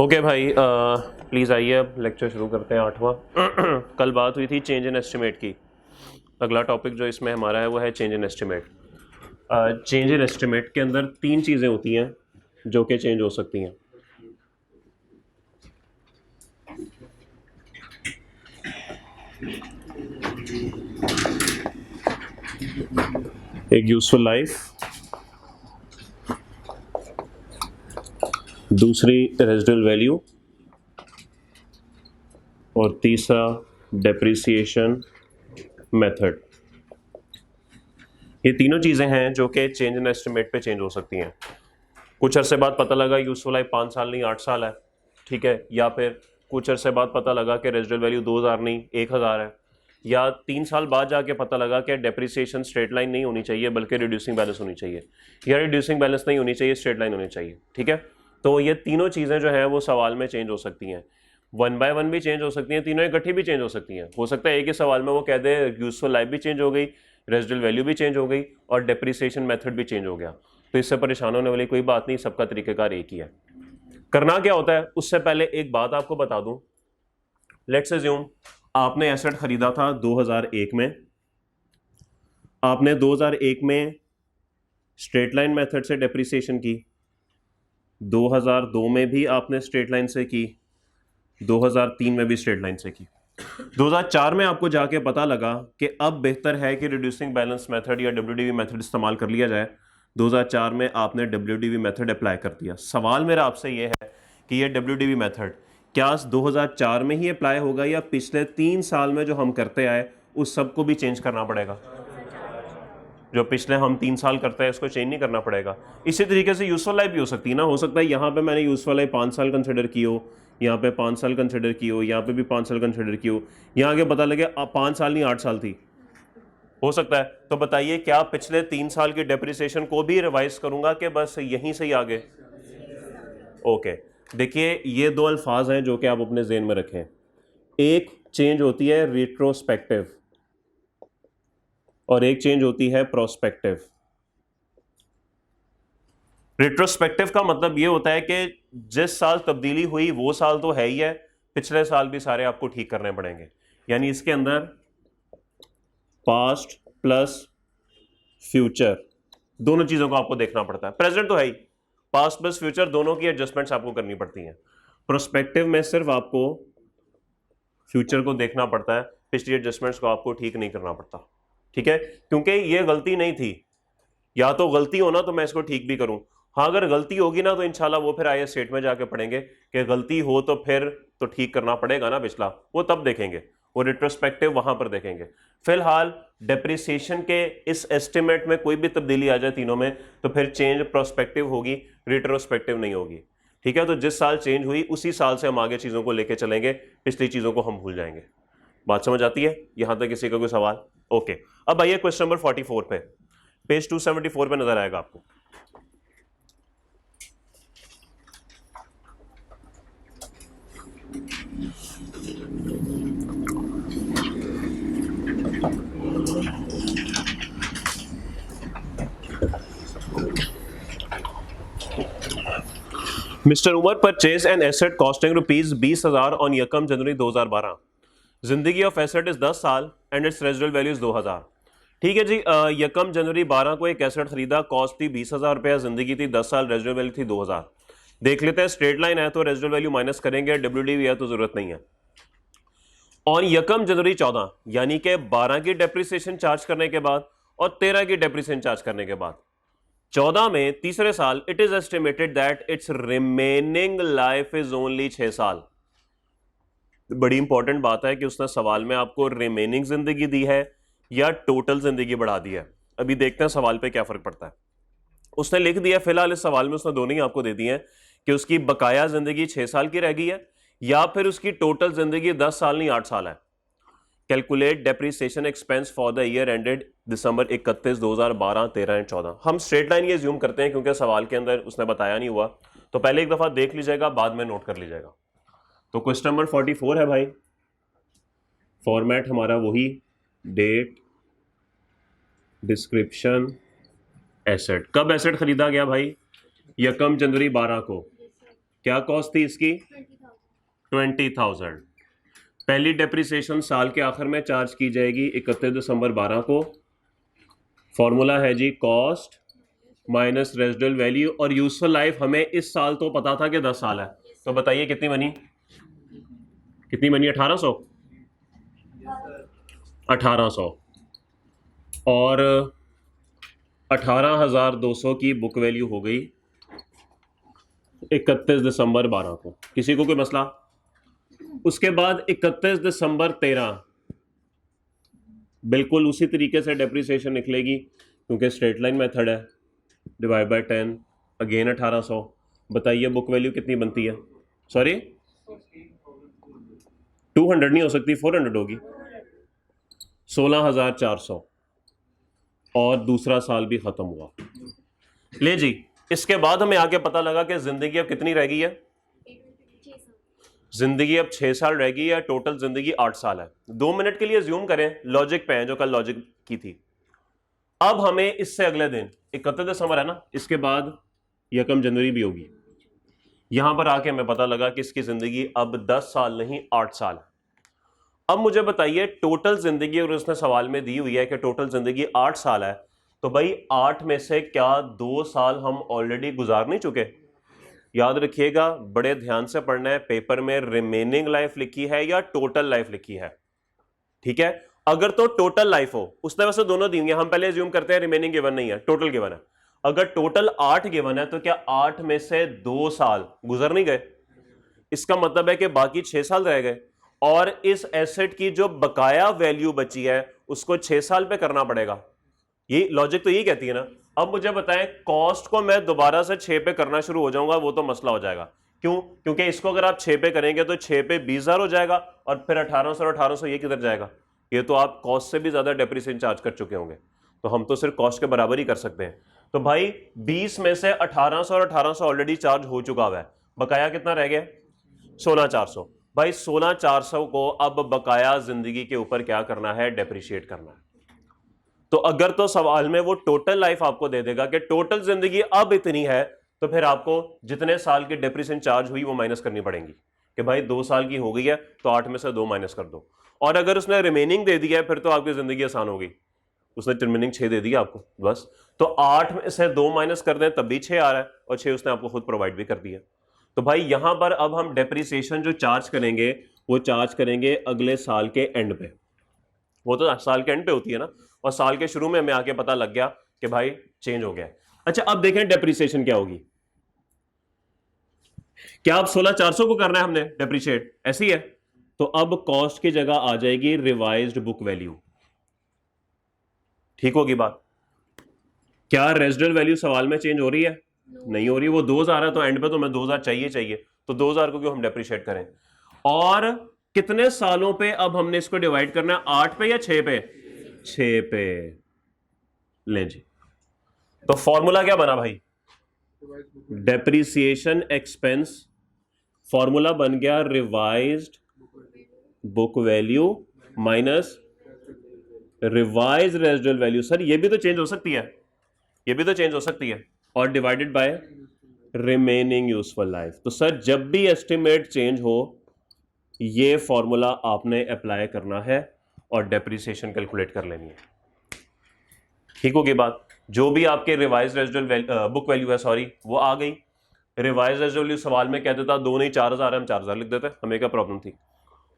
Okay भाई, please आइए अब लेक्चर शुरू करते हैं 8वां। कल बात हुई थी चेंज इन एस्टिमेट की। अगला टॉपिक जो इसमें हमारा है वो है change in estimate. Change in estimate के अंदर 3 चीज़ें होती हैं जो कि चेंज हो सकती हैं। एक यूजफुल लाइफ, दूसरी रेजिडुअल वैल्यू और तीसरा डेप्रिसिएशन मेथड। ये तीनों चीज़ें हैं जो कि चेंज इन एस्टिमेट पे चेंज हो सकती हैं। कुछ अरसे बाद पता लगा यूजफुल लाइफ 5 साल नहीं 8 साल है, ठीक है, या फिर कुछ अरसे बाद पता लगा कि रेजिडुअल वैल्यू 2000 नहीं 1000 है, या 3 साल बाद जाके पता लगा कि डेप्रिसिएशन स्ट्रेट लाइन नहीं होनी चाहिए बल्कि रिड्यूसिंग बैलेंस होनी चाहिए, या रिड्यूसिंग बैलेंस नहीं होनी चाहिए स्ट्रेट लाइन होनी चाहिए। ठीक है, तो ये तीनों चीज़ें जो हैं वो सवाल में चेंज हो सकती हैं। 1 बाय 1 भी चेंज हो सकती हैं, तीनों इकट्ठी भी चेंज हो सकती हैं। हो सकता है एक ही सवाल में वो कह दे यूजफुल लाइफ भी चेंज हो गई, रेजिडुअल वैल्यू भी चेंज हो गई और डेप्रिसिएशन मेथड भी चेंज हो गया। तो इससे परेशान होने वाली कोई बात नहीं, सबका तरीकेकार एक ही है। करना क्या होता है, उससे पहले एक बात आपको बता दूं। लेट्स अज्यूम आपने एसेट खरीदा था 2001 में। आपने 2001 में स्ट्रेट लाइन मेथड से डेप्रिसिएशन की, 2002 में भी आपने स्ट्रेट लाइन से की, 2003 में भी स्ट्रेट लाइन से की। 2004 में आपको जाके पता लगा कि अब बेहतर है कि रिड्यूसिंग बैलेंस मेथड या डब्ल्यूडीवी मेथड इस्तेमाल कर लिया जाए। 2004 में आपने डब्ल्यूडीवी मेथड अप्लाई कर दिया। सवाल मेरा आपसे ये है कि ये डब्ल्यूडीवी मेथड क्या 2004 में ही अप्लाई होगा या पिछले 3 साल में जो हम करते आए उस सबको भी चेंज करना पड़ेगा? जो पिछले हम 3 साल करते हैं इसको चेंज नहीं करना पड़ेगा। इसी तरीके से यूजफुल लाइफ भी हो सकती है ना। हो सकता है यहाँ पे मैंने यूजफुल लाइफ 5 साल कंसिडर की हो, यहाँ पे 5 साल कंसिडर की हो, यहाँ पे भी 5 साल कंसिडर की हो, यहाँ आगे पता लगे 5 साल नहीं 8 साल थी। हो सकता है। तो बताइए क्या पिछले 3 साल की डेप्रिसिएशन को भी रिवाइज करूंगा कि बस यहीं से ही आगे? ओके, देखिए ये दो अल्फाज हैं जो कि आप अपने जेहन में रखें। एक चेंज होती है रिट्रोस्पेक्टिव और एक चेंज होती है प्रोस्पेक्टिव। रिट्रोस्पेक्टिव का मतलब ये होता है कि जिस साल तब्दीली हुई वो साल तो है ही है, पिछले साल भी सारे आपको ठीक करने पड़ेंगे। यानी इसके अंदर पास्ट प्लस फ्यूचर दोनों चीजों को आपको देखना पड़ता है। प्रेजेंट तो है ही, पास्ट प्लस फ्यूचर दोनों की एडजस्टमेंट्स आपको करनी पड़ती हैं। प्रोस्पेक्टिव में सिर्फ आपको फ्यूचर को देखना पड़ता है, पिछली एडजस्टमेंट्स को आपको ठीक नहीं करना पड़ता। ठीक है, क्योंकि ये गलती नहीं थी। या तो गलती हो ना तो मैं इसको ठीक भी करूं, हाँ अगर गलती होगी ना तो इंशाल्लाह वो फिर आइए स्टेट में जाके पढ़ेंगे कि गलती हो तो फिर तो ठीक करना पड़ेगा ना पिछला, वो तब देखेंगे, वो रिट्रोस्पेक्टिव वहां पर देखेंगे। फिलहाल डेप्रिसिएशन के इस एस्टिमेट में कोई भी तब्दीली आ जाए तीनों में तो फिर चेंज प्रोस्पेक्टिव होगी, रिट्रोस्पेक्टिव नहीं होगी। ठीक है, तो जिस साल चेंज हुई उसी साल से हम आगे चीजों को लेके चलेंगे, पिछली चीजों को हम भूल जाएंगे। बात समझ आती है यहां तक? किसी का कोई सवाल? ओके, अब आइए क्वेश्चन नंबर 44 पे, पेज 274 पे नजर आएगा आपको। Mister Umar purchase an asset costing ₹20,000 on यकम जनवरी 2012। जिंदगी ऑफ एसेट इज 10 साल and its residual value is 2000। ठीक है जी, यकम जनवरी 12 को एक एसेट खरीदा, कॉस्ट थी 20,000 रुपया, जिंदगी थी 10 साल, रेजिडुअल वैल्यू थी 2000। देख लेते हैं, स्ट्रेट लाइन है तो रेजिडुअल वैल्यू माइनस करेंगे, डब्ल्यूडीवी है तो जरूरत नहीं है। ऑन यकम जनवरी 14 यानी कि 12 की डेप्रिसिएशन चार्ज करने के बाद और 13 की डेप्रिसिएशन चार्ज करने के बाद 14 में तीसरे साल it is estimated that it's remaining life is only 6 साल। बड़ी इंपॉर्टेंट बात है कि उसने सवाल में आपको रिमेनिंग जिंदगी दी है या टोटल जिंदगी बढ़ा दी है। अभी देखते हैं सवाल पे क्या फर्क पड़ता है। उसने लिख दिया फिलहाल इस सवाल में उसने दोनों ही आपको दे दिए हैं कि उसकी बकाया जिंदगी 6 साल की रह गई है या फिर उसकी टोटल जिंदगी 10 साल नहीं 8 साल है। Calculate depreciation expense for the year ended December 31, 2012, 13 and 14। हम स्ट्रेट लाइन ये ज्यूम करते हैं क्योंकि सवाल के अंदर उसने बताया नहीं हुआ, तो पहले एक दफा देख लीजिएगा, बाद में नोट कर लीजिएगा। तो क्वेश्चन नंबर 44 है भाई, फॉर्मेट हमारा वही, डेट, डिस्क्रिप्शन, एसेट। कब एसेट खरीदा गया भाई? यकम जनवरी 12 को। क्या कॉस्ट थी इसकी? 20,000। पहली डेप्रिसिएशन साल के आखिर में चार्ज की जाएगी 31 दिसंबर 12 को। फॉर्मूला है जी कॉस्ट माइनस रेजिडुअल वैल्यू, और यूजफुल लाइफ हमें इस साल तो पता था कि 10 साल है, तो बताइए कितनी बनी? कितनी बनी? 1800। 1800 और 18,200 की बुक वैल्यू हो गई 31 दिसंबर 12 को। किसी को कोई मसला? उसके बाद 31 दिसंबर 13 बिल्कुल उसी तरीके से डेप्रिसिएशन निकलेगी, क्योंकि स्ट्रेट लाइन मेथड है। Divide by 10 again 1800। बताइए बुक वैल्यू कितनी बनती है? सॉरी 200 नहीं हो सकती, 400 होगी। 16,400 और दूसरा साल भी खत्म हुआ। ले जी, इसके बाद हमें आगे पता लगा कि जिंदगी अब कितनी रह गई है? जिंदगी अब 6 साल रह गई है, टोटल जिंदगी 8 साल है। 2 मिनट के लिए ज्यूम करें, लॉजिक पे है जो कल लॉजिक की थी। अब हमें इससे अगले दिन 31 दिसंबर है ना, इसके बाद 1 जनवरी भी होगी। यहां पर आके हमें पता लगा कि इसकी जिंदगी अब 10 साल नहीं 8 साल है। अब मुझे बताइए टोटल जिंदगी, और उसने सवाल में दी हुई है कि टोटल जिंदगी 8 साल है, तो भाई 8 में से क्या 2 साल हम ऑलरेडी गुजार नहीं चुके? याद रखिएगा, बड़े ध्यान से पढ़ना है, पेपर में रिमेनिंग लाइफ लिखी है या टोटल लाइफ लिखी है। ठीक है, अगर तो टोटल लाइफ हो, उसने वैसे दोनों दी हुई है, हम पहले ज्यूम करते हैं रिमेनिंग गिवन नहीं है, टोटल गिवन है। अगर टोटल 8 गिवन है तो क्या 8 में से 2 साल गुजर नहीं गए? इसका मतलब है कि बाकी 6 साल रह गए, और इस एसेट की जो बकाया वैल्यू बची है उसको 6 साल पे करना पड़ेगा। ये लॉजिक तो यही कहती है ना। अब मुझे बताएं, कॉस्ट को मैं दोबारा से 6 पे करना शुरू हो जाऊंगा, वो तो मसला हो जाएगा। क्यों? क्योंकि इसको अगर आप 6 पे करेंगे तो 6 पे 20,000 हो जाएगा, और फिर 1800 और 1800 ये किधर जाएगा? ये तो आप कॉस्ट से भी ज्यादा डेप्रिसिएशन चार्ज कर चुके होंगे, तो हम तो सिर्फ कॉस्ट के बराबर ही कर सकते हैं। तो भाई 20 में से 1800 और 1800 ऑलरेडी चार्ज हो चुका हुआ है, बकाया कितना रह गया? 16,400। भाई 16,400 को अब बकाया जिंदगी के ऊपर क्या करना है? डेप्रिशिएट करना है। तो अगर तो सवाल में वो टोटल लाइफ आपको दे देगा कि टोटल जिंदगी अब इतनी है, तो फिर आपको जितने साल की डेप्रिसिएशन चार्ज हुई वो माइनस करनी पड़ेगी, कि भाई 2 साल की हो गई है तो 8 में से 2 माइनस कर दो। और अगर उसने रिमेनिंग दे दिया है फिर तो आपकी जिंदगी आसान होगी, उसने रिमेनिंग 6 दे दिया आपको बस। तो 8 में से 2 माइनस कर दें तब भी 6 आ रहा है, और 6 उसने आपको खुद प्रोवाइड भी कर दिया। तो भाई यहां पर अब हम डेप्रिसिएशन जो चार्ज करेंगे वो चार्ज करेंगे अगले साल के एंड पे। वो तो साल के एंड पे होती है ना, और साल के शुरू में हमें आके पता लग गया कि भाई चेंज हो गया। अच्छा, अब देखें डेप्रिसिएशन क्या होगी। क्या अब 16,400 को करना है हमने डेप्रिशिएट? ऐसी है, तो अब कॉस्ट की जगह आ जाएगी रिवाइज्ड बुक वैल्यू। ठीक होगी बात? क्या रेजिडुअल वैल्यू सवाल में चेंज हो रही है? नहीं हो रही। वो 2,000 है तो एंड पे तो मैं 2,000 चाहिए, तो 2,000 को क्यों हम डेप्रिशिएट करें? और कितने सालों पे अब हमने इसको डिवाइड करना है? 8 पे या 6 पे? 6 पे। ले जी, तो फॉर्मूला क्या बना भाई? डेप्रिसिएशन एक्सपेंस, फॉर्मूला बन गया revised book value minus revise residual value. Sir ये भी तो चेंज हो सकती है, ये भी तो चेंज हो सकती है, और divided by remaining useful life. तो सर जब भी एस्टिमेट चेंज हो ये फॉर्मूला आपने अप्लाई करना है और डेप्रिसिएशन कैलकुलेट कर लेनी है। ठीक होगी बात? जो भी आपके रिवाइज रेजिडुअल बुक वैल्यू है, सॉरी वो आ गई। रिवाइज रेजिडुअल वैल्यू सवाल में कह देता 2 नहीं 4,000 है, हम 4,000 लिख देते, हमें क्या प्रॉब्लम थी।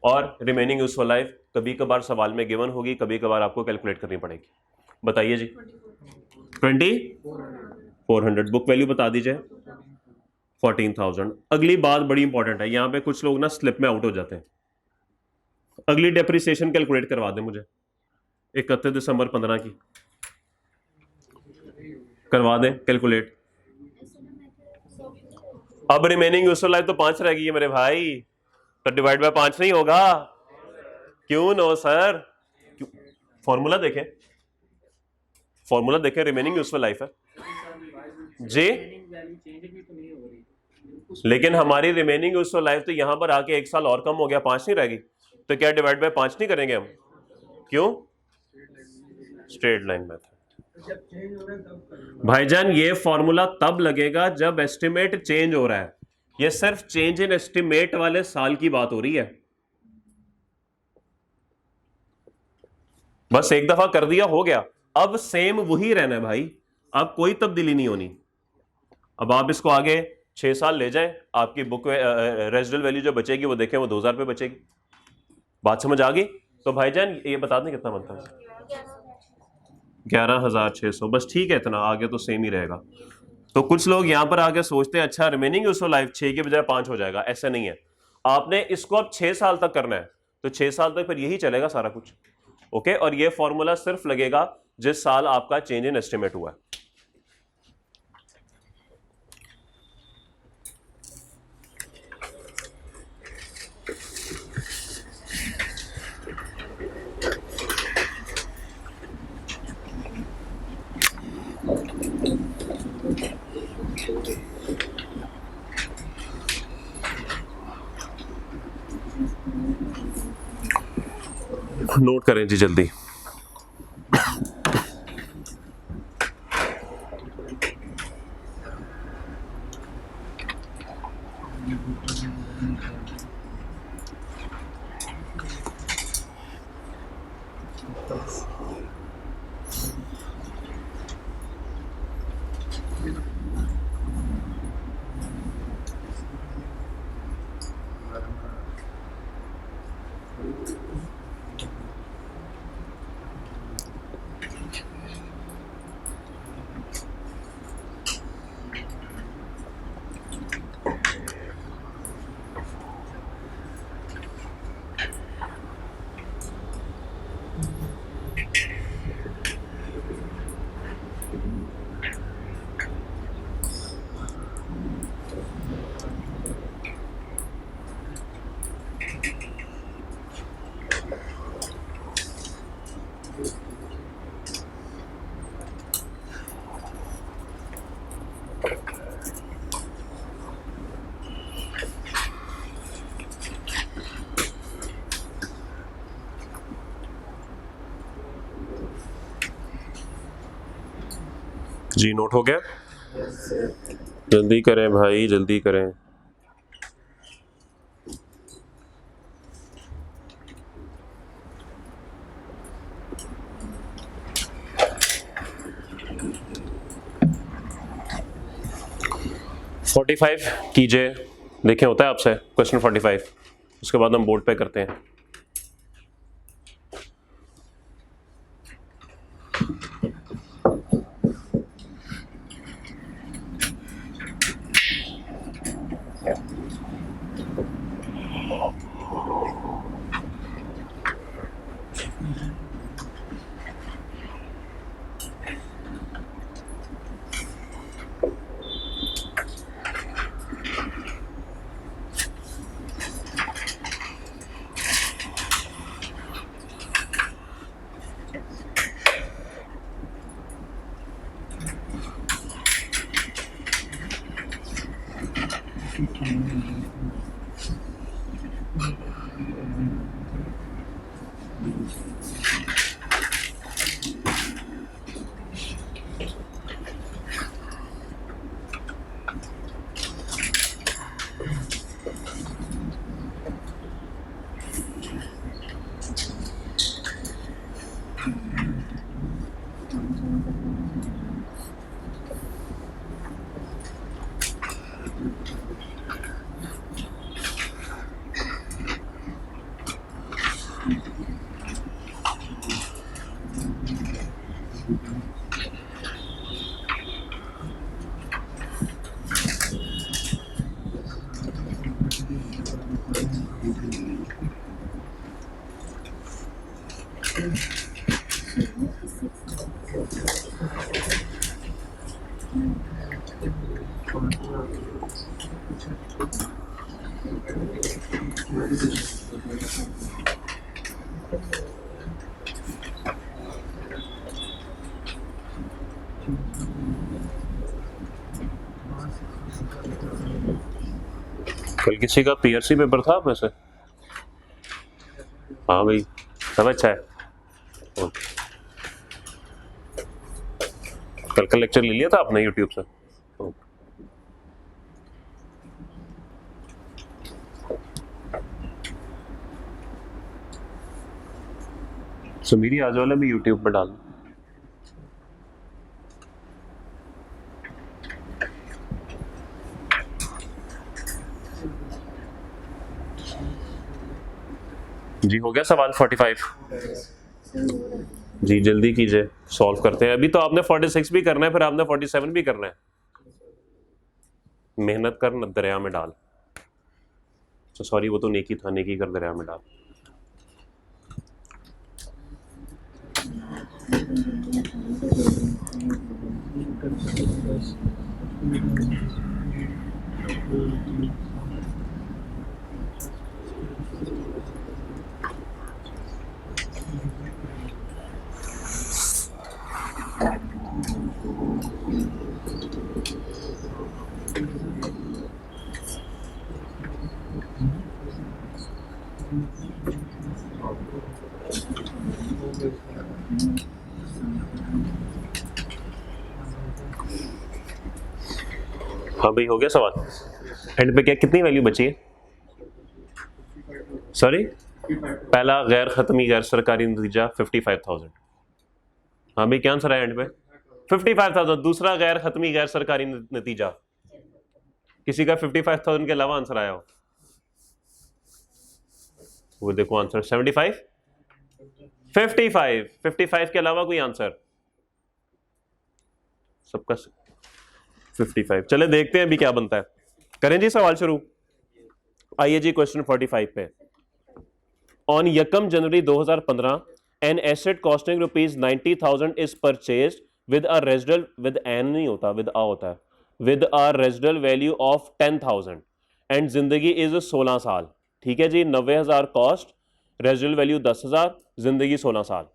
और रिमेनिंग यूजफुल लाइफ कभी कभार सवाल में गिवन होगी, कभी कभार आपको कैलकुलेट करनी पड़ेगी। बताइए जी। 2,400 बुक वैल्यू बता दीजिए। 14,000। अगली बात बड़ी इंपॉर्टेंट है, यहां पे कुछ लोग ना स्लिप में आउट हो जाते हैं। अगली डेप्रिसिएशन कैलकुलेट करवा दें मुझे 31 दिसंबर 15 की, करवा दें कैलकुलेट। अब रिमेनिंग यूजफुल लाइफ तो 5 रह गई है मेरे भाई, तो डिवाइड बाय 5 नहीं होगा? क्यों नो सर? फॉर्मूला देखें, फॉर्मूला देखें, रिमेनिंग यूजफुल लाइफ है जी, लेकिन हमारी रिमेनिंग यूजफुल लाइफ तो यहां पर आके 1 साल और कम हो गया, 5 नहीं रह गई, तो क्या डिवाइड बाय 5 नहीं करेंगे हम? क्यों? Straight line method. भाईजान ये फॉर्मूला तब लगेगा जब एस्टिमेट चेंज हो रहा है, ये सिर्फ चेंज इन एस्टिमेट वाले साल की बात हो रही है, बस एक दफा कर दिया हो गया, अब सेम वही रहना है भाई, अब कोई तब्दीली नहीं होनी। अब आप इसको आगे 6 साल ले जाएं, आपकी बुक रेजिडल वैल्यू जो बचेगी वो देखें, वो 2000 रुपये बचेगी। बात समझ आ गई? तो भाईजान ये बता दें कितना बनता है? 11,600, बस ठीक है, इतना आगे तो सेम ही रहेगा। तो कुछ लोग यहां पर आगे सोचते हैं अच्छा रिमेनिंग यूजफुल लाइफ 6 के बजाय 5 हो जाएगा, ऐसा नहीं है। आपने इसको अब 6 साल तक करना है, तो 6 साल तक फिर यही चलेगा सारा कुछ। ओके, और ये फॉर्मूला सिर्फ लगेगा जिस साल आपका चेंज इन एस्टिमेट हुआ है। नोट करें जी जल्दी। जी नोट हो गया? जल्दी करें भाई, जल्दी करें। फोर्टी 45 कीजिए, देखें होता है आपसे क्वेश्चन 45, उसके बाद हम बोर्ड पे करते हैं। कल किसी का पीआरसी पेपर था आप में से? हाँ भाई, सब अच्छा है। ओके, कल का लेक्चर ले लिया था आपने यूट्यूब से? ओके। सो मेरी आज वाला भी यूट्यूब पर डाल। जी हो गया सवाल 45। जी जल्दी कीजिए, सॉल्व करते हैं। अभी तो आपने 46 भी करना है, फिर आपने 47 भी करना है। मेहनत कर दरिया में डाल। तो सॉरी, वो तो नेकी था, नेकी कर दरिया में डाल। हाँ भाई हो गया सवाल। एंड पे क्या कितनी वैल्यू बची है? सॉरी, पहला गैर खत्मी गैर सरकारी नतीजा 55,000। हाँ भाई क्या आंसर है एंड पे? 55,000। दूसरा गैर खत्मी गैर सरकारी नतीजा, किसी का 55,000 के अलावा आंसर आया हो? वो देखो आंसर 75, 55 के अलावा कोई आंसर? सबका 55। चले देखते हैं अभी क्या बनता है। करें जी सवाल शुरू। आइए जी क्वेश्चन 45 पे। ऑन यकम January 2015 an asset costing ₹90,000 is purchased with a residual, with an नहीं होता, विद आ होता है, with a residual value of 10,000 and जिंदगी इज 16 साल। ठीक है जी, 90,000 कॉस्ट, रेजिडुअल वैल्यू 10,000, जिंदगी 16 साल।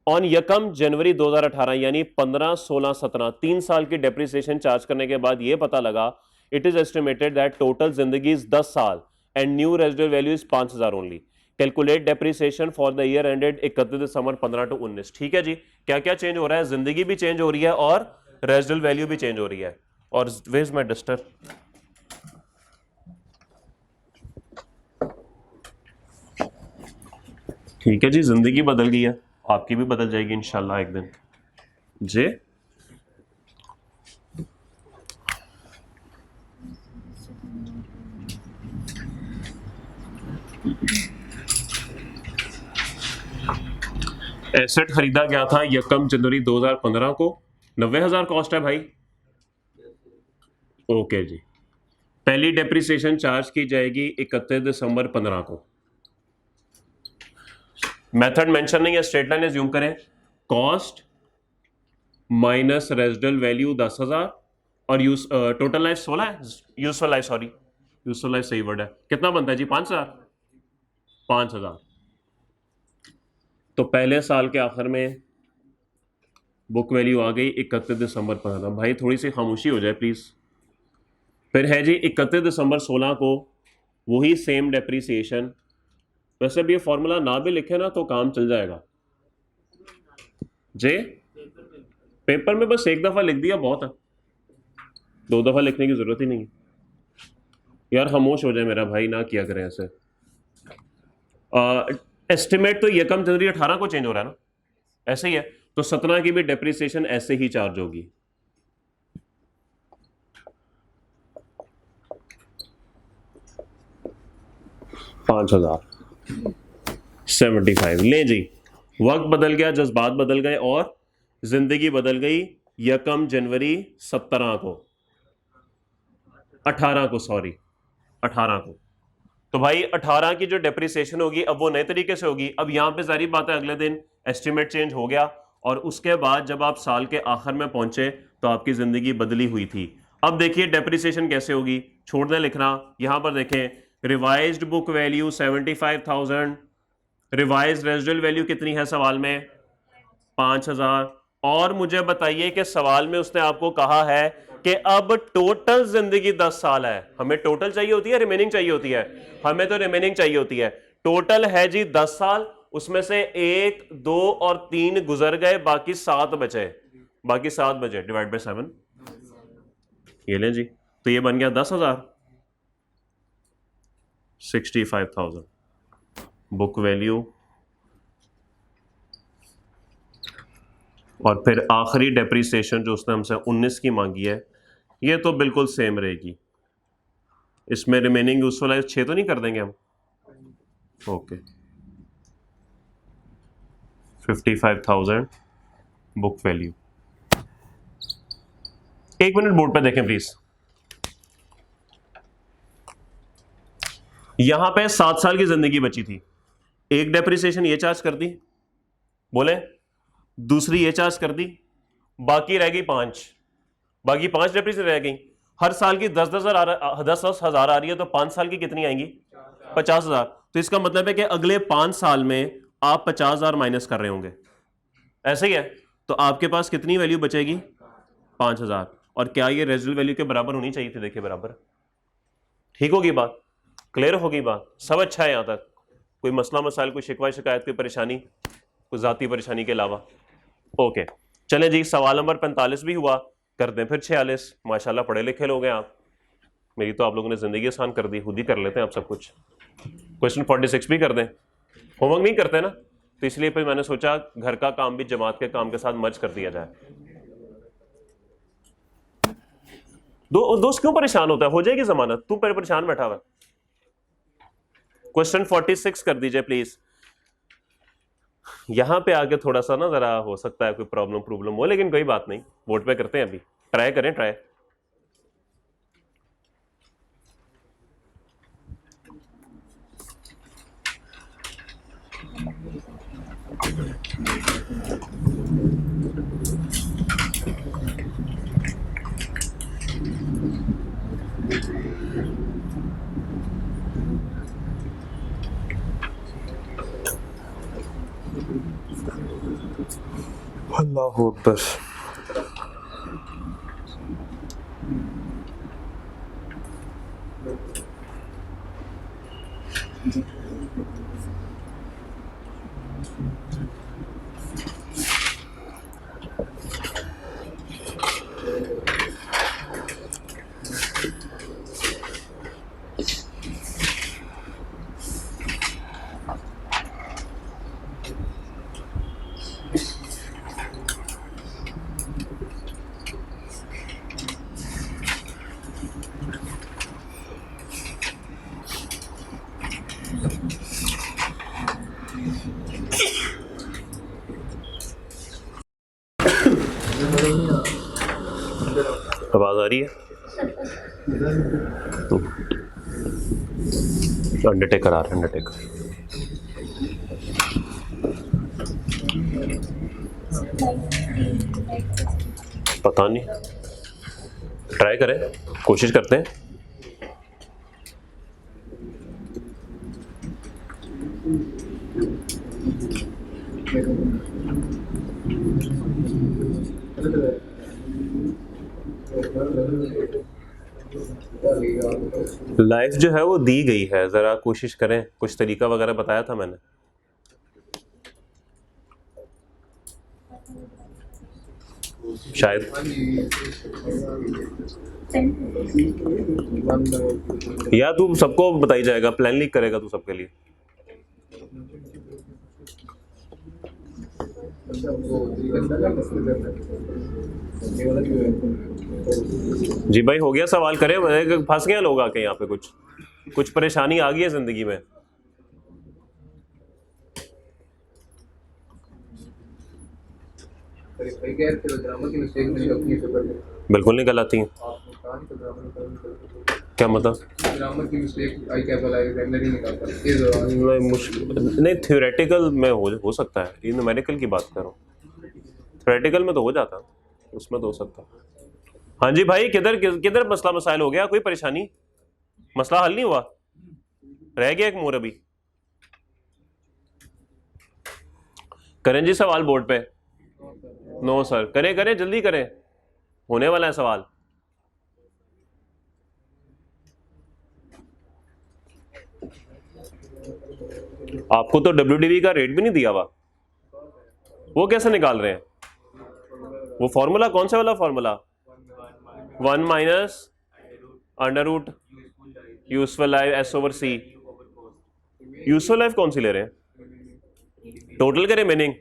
ऑन यकम जनवरी 2018 यानी 15, 16, 17 3 साल की डेप्रिसिएशन चार्ज करने के बाद यह पता लगा it is estimated that total जिंदगी इज 10 साल and new residual value is 5,000 only. Calculate depreciation for the year ended 31 December 15 to 19। ठीक है जी, क्या क्या चेंज हो रहा है? जिंदगी भी चेंज हो रही है और रेजिडुअल वैल्यू भी चेंज हो रही है। और वेयर इज माय डस्टर? ठीक है जी, जिंदगी बदल गई है, आपकी भी बदल जाएगी इंशाल्लाह एक दिन। जे एसेट खरीदा गया था यकम जनवरी 2015 को, 90,000 कॉस्ट है भाई। ओके जी, पहली डेप्रिसिएशन चार्ज की जाएगी 31 दिसंबर 15 को। मेथड मेंशन नहीं है, स्ट्रेट लाइन एज्यूम करें। कॉस्ट माइनस रेजिडुअल वैल्यू 10,000 और यूज टोटल लाइफ 16 है, useful life, sorry useful life सही वर्ड है। कितना बनता है जी? 5,000। 5,000 तो पहले साल के आखिर में बुक वैल्यू आ गई 31 दिसंबर 15। भाई थोड़ी सी खामोशी हो जाए प्लीज। फिर है जी 31 दिसंबर 16 को वही सेम डेप्रिसिएशन। वैसे भी ये फॉर्मूला ना भी लिखे ना तो काम चल जाएगा। जे पेपर में बस एक दफा लिख दिया बहुत है, 2 दफा लिखने की जरूरत ही नहीं है। यार खामोश हो जाए मेरा भाई, ना किया करें ऐसे। एस्टिमेट तो यकम जनवरी 18 को चेंज हो रहा है ना, ऐसे ही है, तो 17 की भी डेप्रिसिएशन ऐसे ही चार्ज होगी। $5,075। ले जी, वक्त बदल गया, जज्बात बदल गए और जिंदगी बदल गई। यकम जनवरी 17 को, 18 को, सॉरी 18 को। तो भाई 18 की जो डेप्रिसिएशन होगी अब वो नए तरीके से होगी। अब यहां पे सारी बात है, अगले दिन एस्टिमेट चेंज हो गया और उसके बाद जब आप साल के आखिर में पहुंचे तो आपकी जिंदगी बदली हुई थी। अब देखिए डेप्रिसिएशन कैसे होगी, छोड़ दें लिखना, यहां पर देखें revised book value 75,000, revise residual value कितनी है सवाल में? 5,000। और मुझे बताइए कि सवाल में उसने आपको कहा है कि अब टोटल जिंदगी 10 साल है। हमें टोटल चाहिए होती है, रिमेनिंग चाहिए होती है? हमें तो रिमेनिंग चाहिए होती है। टोटल है जी 10 साल, उसमें से 1, 2 और 3 गुजर गए, बाकी 7 बचे। बाकी 7 बचे, डिवाइड बाय 7, ये लें जी, तो ये बन गया 10,000। 65,000 बुक वैल्यू और फिर आखिरी डेप्रिसिएशन जो उसने हमसे 19 की मांगी है, ये तो बिल्कुल सेम रहेगी। इसमें रिमेनिंग यूजफुल लाइफ 6 तो नहीं कर देंगे हम? Okay, 55,000 book value. एक मिनट बोर्ड पे देखें प्लीज। यहां पे 7 साल की जिंदगी बची थी, एक डेप्रिसिएशन ये चार्ज कर दी, बोले दूसरी ये चार्ज कर दी, बाकी रह गई 5, बाकी 5 डेप्रिसिएशन रह गई। हर साल की 10,000 आ रही है, तो 5 साल की कितनी आएंगी? 50,000। तो इसका मतलब है कि अगले 5 साल में आप 50,000 माइनस कर रहे होंगे, ऐसे ही है। तो आपके पास कितनी वैल्यू बचेगी? 5,000। और क्या ये रेजिडुअल वैल्यू के बराबर होनी चाहिए थी? देखिए बराबर। ठीक होगी बात? क्लियर होगी बात? सब अच्छा है यहां तक? कोई मसला मसाइल, कोई शिकवा शिकायत, कोई परेशानी, कोई जाती परेशानी के अलावा? ओके, चले जी, सवाल नंबर 45 भी हुआ, करते हैं फिर 46। माशाल्लाह पढ़े लिखे लोग हैं आप, मेरी तो आप लोगों ने जिंदगी आसान कर दी, खुद ही कर लेते हैं आप सब कुछ। क्वेश्चन 46 भी कर दें, होमवर्क नहीं करते ना, तो इसलिए फिर मैंने सोचा घर का काम भी जमात के काम के साथ मर्ज कर दिया जाए। दोस्त क्यों परेशान होता है? हो जाएगी जमानत, तू परेशान बैठा हुआ। क्वेश्चन 46 कर दीजिए प्लीज। यहां पे आके थोड़ा सा ना जरा हो सकता है कोई प्रॉब्लम हो, लेकिन कोई बात नहीं, वोट पे करते हैं, अभी ट्राई करें, ट्राई। अल्लाह अकबर। आवाज आ रही है? अंडरटेकर आ रहा है, अंडरटेकर। पता नहीं, ट्राई करें, कोशिश करते हैं। लाइफ जो है वो दी गई है, जरा कोशिश करें, कुछ तरीका वगैरह बताया था मैंने। शायद या तू सबको बताई जाएगा, प्लान लीक करेगा तू सबके लिए। जी भाई हो गया, सवाल करें, फंस गए लोग आके यहाँ पे, कुछ परेशानी आ गई है जिंदगी में। बिल्कुल निकल आती हैं। क्या मतलब? ग्रामर की मिस्टेक आई क्या बोला, एग्जामिनर ही निकालता है। मुश्किल नहीं, थ्योरेटिकल में हो सकता है, ये न्यूमेरिकल की बात कर रहा हूँ। थ्योरेटिकल में तो हो जाता, उसमें तो हो सकता। हाँ जी भाई, किधर किधर मसला मसाइल हो गया? कोई परेशानी, मसला हल नहीं हुआ, रह गया एक मोर अभी। करें जी सवाल बोर्ड पे? नो सर, करें करें, जल्दी करें, होने वाला है सवाल। आपको तो WDV का रेट भी नहीं दिया हुआ, वो कैसे निकाल रहे हैं? वो फॉर्मूला कौन सा वाला formula? 1 minus under root useful life S/C। Useful life कौन सी ले रहे हैं? टोटल के रिमेनिंग।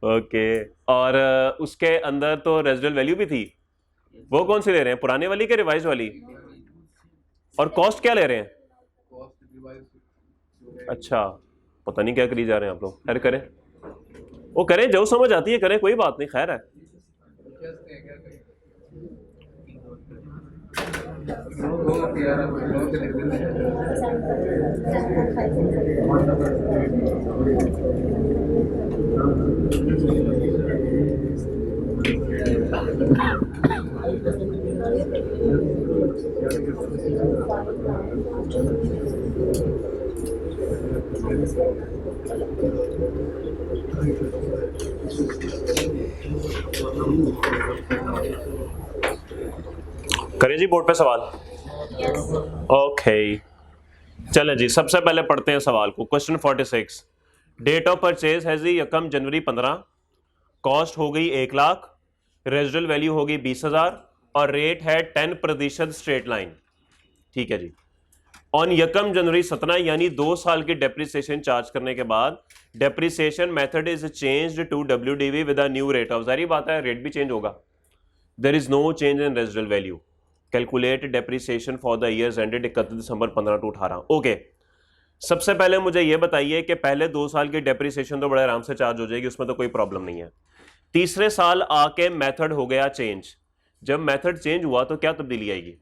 ओके। और उसके अंदर तो रेजिडुअल वैल्यू भी थी, वो कौन सी ले रहे हैं, पुराने वाली के रिवाइज वाली? और कॉस्ट क्या ले रहे हैं? अच्छा, पता नहीं क्या करी जा रहे हैं आप लोग। खैर करें, वो करें जो समझ आती है करें, कोई बात नहीं, खैर है। करें जी बोर्ड पे सवाल। ओके चलें जी, सबसे पहले पढ़ते हैं सवाल को। क्वेश्चन 46, डेट ऑफ परचेज है जी यकम जनवरी 15, कॉस्ट हो गई 1 लाख, रेजिडुअल वैल्यू होगी 20,000 और रेट है 10% स्ट्रेट लाइन। ठीक है जी। ऑन यकम जनवरी 17 यानी 2 साल की डेप्रिसिएशन चार्ज करने के बाद depreciation method is changed to WDV with a new rate of, जारी बात है रेट भी चेंज होगा। There is no change in residual value. Calculate depreciation for the years ended 31 December 15 to 18। Okay, सबसे पहले मुझे यह बताइए कि पहले 2 साल की डेप्रिसिएशन तो बड़े आराम से चार्ज हो जाएगी, उसमें तो कोई प्रॉब्लम नहीं है। तीसरे साल आके मेथड हो गया चेंज। जब मेथड चेंज हुआ तो क्या तब्दीली आएगी?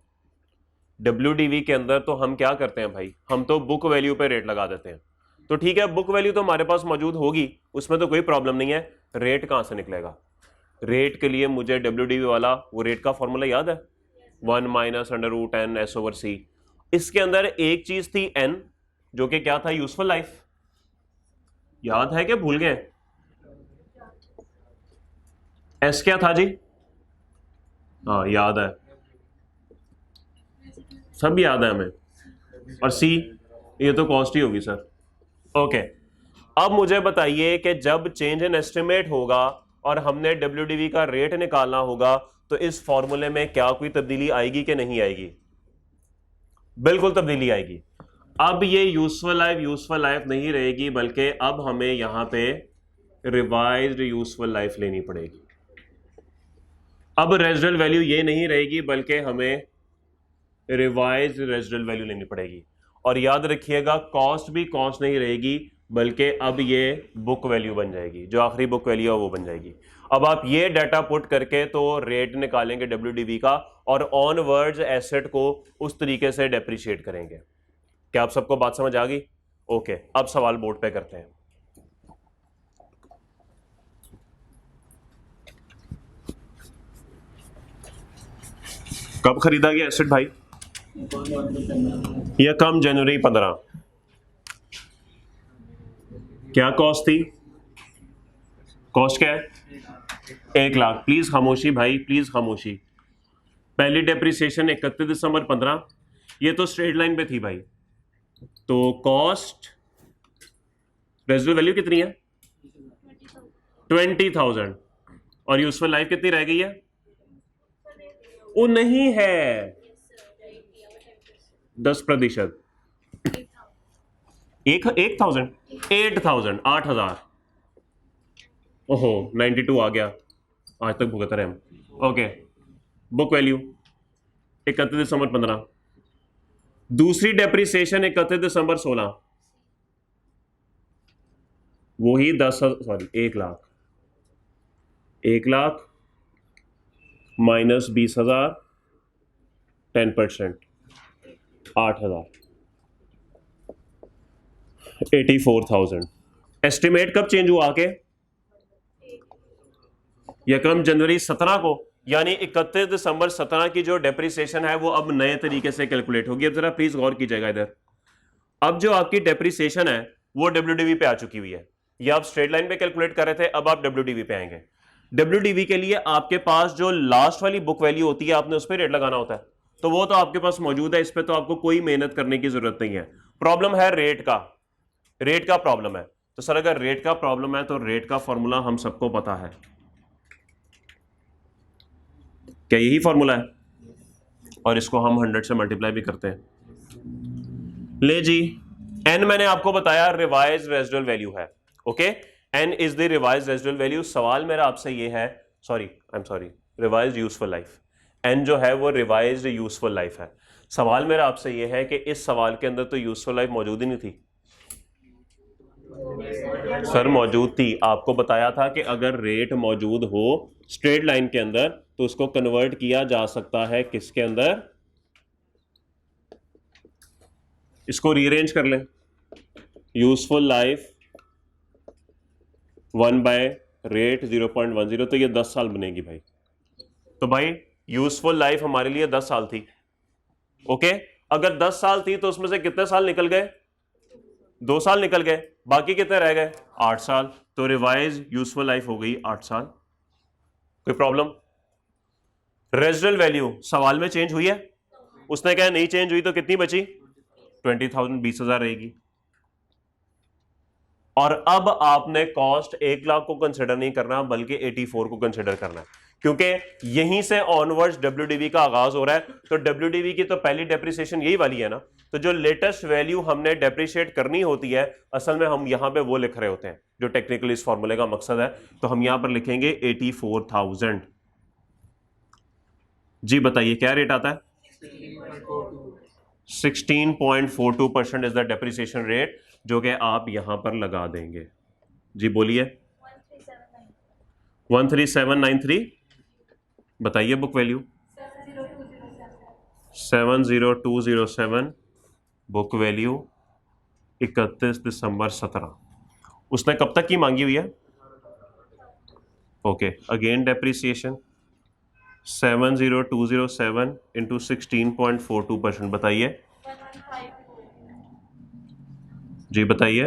WDV के अंदर तो हम क्या करते हैं भाई, हम तो बुक वैल्यू पे रेट लगा देते हैं। तो ठीक है, बुक वैल्यू तो हमारे पास मौजूद होगी, उसमें तो कोई प्रॉब्लम नहीं है। रेट कहां से निकलेगा? रेट के लिए मुझे WDV वाला वो रेट का फॉर्मूला याद है, 1 - √n S/C। इसके अंदर एक चीज थी n, जो कि क्या था, यूजफुल लाइफ। याद है कि भूल गए? S क्या था जी? हाँ याद है, सब याद है हमें। और C, ये तो कॉस्ट ही होगी सर। ओके, अब मुझे बताइए कि जब चेंज इन एस्टिमेट होगा और हमने WDV का रेट निकालना होगा तो इस फॉर्मूले में क्या कोई तब्दीली आएगी कि नहीं आएगी? बिल्कुल तब्दीली आएगी। अब ये यूजफुल लाइफ नहीं रहेगी, बल्कि अब हमें यहां पे रिवाइज्ड यूजफुल लाइफ लेनी पड़ेगी। अब रेजिडुअल वैल्यू ये नहीं रहेगी, बल्कि हमें रिवाइज्ड रेजिडुअल वैल्यू लेनी पड़ेगी। और याद रखिएगा, कॉस्ट भी कॉस्ट नहीं रहेगी, बल्कि अब ये बुक वैल्यू बन जाएगी, जो आखिरी बुक वैल्यू है वो बन जाएगी। अब आप ये डाटा पुट करके तो रेट निकालेंगे WDV का और ऑनवर्ड्स एसेट को उस तरीके से डेप्रिशिएट करेंगे। क्या आप सबको बात समझ आ गई? ओके, अब सवाल बोर्ड पे करते हैं। कब खरीदा गया एसेट भाई? यकम जनवरी 15। क्या कॉस्ट थी? कॉस्ट क्या है? 1 लाख। प्लीज खामोशी भाई, प्लीज खामोशी। पहली डेप्रिसिएशन 31 दिसंबर 15, ये तो स्ट्रेट लाइन पे थी भाई। तो कॉस्ट, रेजिडुअल वैल्यू कितनी है? 20,000। और यूजफुल लाइफ कितनी रह गई है? वो नहीं है 10%। 8,000 8,000। ओहो 92 आ गया, आज तक भुगत रहे हम। Okay, book value 31 December 15। दूसरी डेप्रिसिएशन 31 दिसंबर 16, वही 1 लाख। 1 लाख माइनस 20,000, 10%, 8,000, 84,000। एस्टिमेट कब चेंज हुआ आके? यकम जनवरी 17 को, यानी 31 दिसंबर 17 की जो डेप्रिसिएशन है वो अब नए तरीके से कैलकुलेट होगी। अब जरा प्लीज गौर कीजिएगा इधर। अब जो आपकी डेप्रिसिएशन है वो WDV पे आ चुकी हुई है। ये आप स्ट्रेट लाइन पे कैलकुलेट कर रहे थे, अब आप WDV पे आएंगे। WDV के लिए आपके पास जो लास्ट वाली बुक वैल्यू होती है, आपने उस पर रेट लगाना होता है, तो वो तो आपके पास मौजूद है, इस पर तो आपको कोई मेहनत करने की जरूरत नहीं है। प्रॉब्लम है रेट का प्रॉब्लम है। तो सर अगर रेट का प्रॉब्लम है तो रेट का फॉर्मूला हम सबको पता है, क्या यही फॉर्मूला है? और इसको हम 100 से मल्टीप्लाई भी करते हैं। ले जी, n मैंने आपको बताया रिवाइज रेजिडुअल वैल्यू है। Okay, N is the revise residual value. सवाल मेरा आपसे ये है, रिवाइज यूजफुल लाइफ, एन जो है वो रिवाइज्ड यूजफुल लाइफ है। सवाल मेरा आपसे ये है कि इस सवाल के अंदर तो यूजफुल लाइफ मौजूद ही नहीं थी। सर मौजूद थी, आपको बताया था कि अगर रेट मौजूद हो स्ट्रेट लाइन के अंदर तो उसको कन्वर्ट किया जा सकता है किसके अंदर, इसको रीअरेंज कर लें, यूजफुल लाइफ 1/रेट 0.10, तो ये 10 साल बनेगी भाई। तो भाई यूजफुल लाइफ हमारे लिए 10 साल थी। ओके, अगर 10 साल थी तो उसमें से कितने साल निकल गए, 2 साल निकल गए, बाकी कितने रह गए, 8 साल। तो रिवाइज यूजफुल लाइफ हो गई 8 साल। कोई प्रॉब्लम? रेजिडुअल वैल्यू सवाल में चेंज हुई है, उसने कहा नहीं चेंज हुई, तो कितनी बची, 20,000, 20,000 रहेगी। और अब आपने कॉस्ट 1 लाख को कंसिडर नहीं करना बल्कि 84 को कंसिडर करना है, क्योंकि यहीं से ऑनवर्ड्स डब्ल्यूडीवी का आगाज हो रहा है। तो डब्ल्यूडीवी की तो पहली डेप्रिसिएशन यही वाली है ना, तो जो लेटेस्ट वैल्यू हमने डेप्रिशिएट करनी होती है असल में हम यहां पे वो लिख रहे होते हैं जो टेक्निकली इस फॉर्मूले का मकसद है। तो हम यहां पर लिखेंगे 84,000। जी बताइए क्या रेट आता है, 16.42% इज द डेप्रिसिएशन रेट, जो कि आप यहां पर लगा देंगे। जी बोलिए। 13793, बताइए बुक वैल्यू 70207, बुक वैल्यू 31 दिसंबर 17। उसने कब तक की मांगी हुई है, ओके, अगेन डेप्रिसिएशन 70207 इंटू 16.42%, बताइए जी बताइए।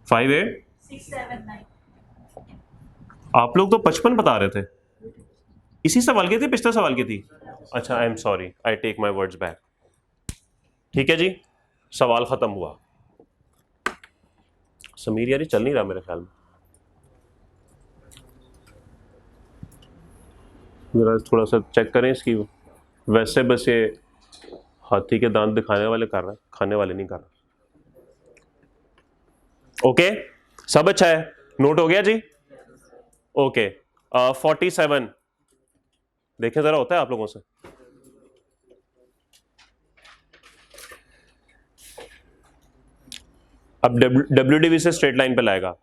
58 आप लोग तो 55 बता रहे थे, इसी सवाल की थी, पिछले सवाल की थी। अच्छा I am sorry, I take my words back. ठीक है जी, सवाल खत्म हुआ। समीर यार चल नहीं रहा मेरे ख्याल में, जरा थोड़ा सा चेक करें इसकी। वैसे बस ये हाथी के दांत दिखाने वाले कर रहा है, खाने वाले नहीं कर रहा। ओके सब अच्छा है, नोट हो गया जी। ओके 47 देखें जरा, होता है आप लोगों से, अब डब्ल्यूडीवी से स्ट्रेट लाइन पे लाएगा।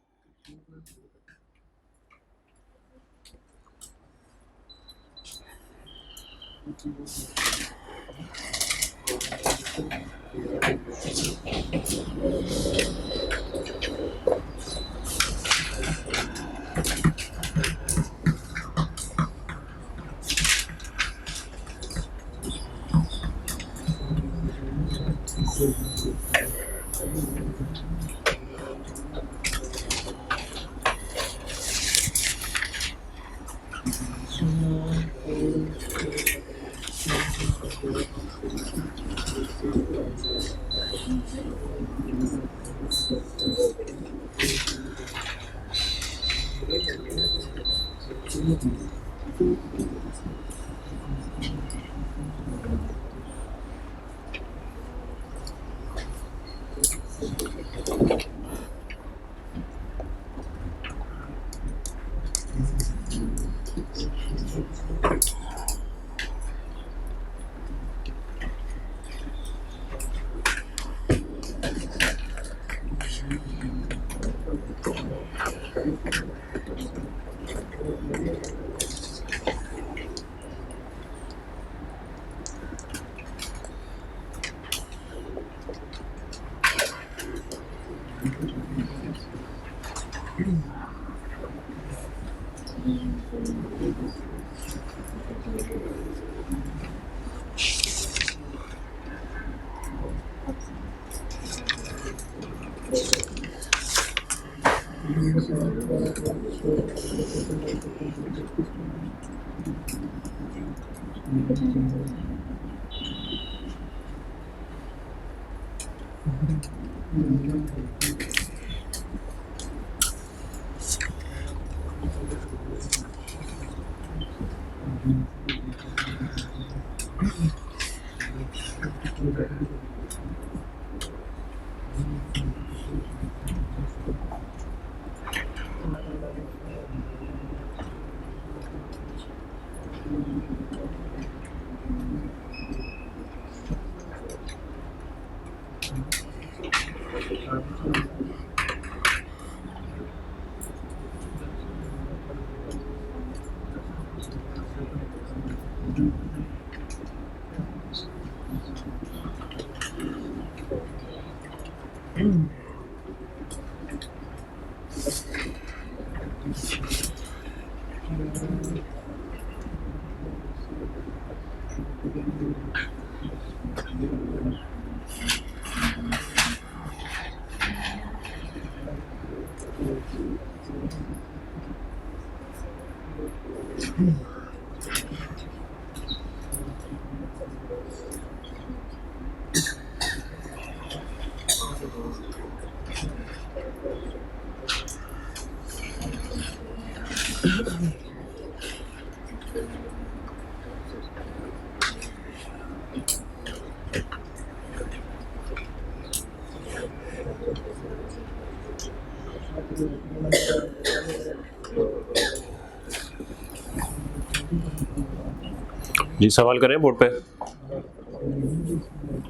जी सवाल करें बोर्ड पे।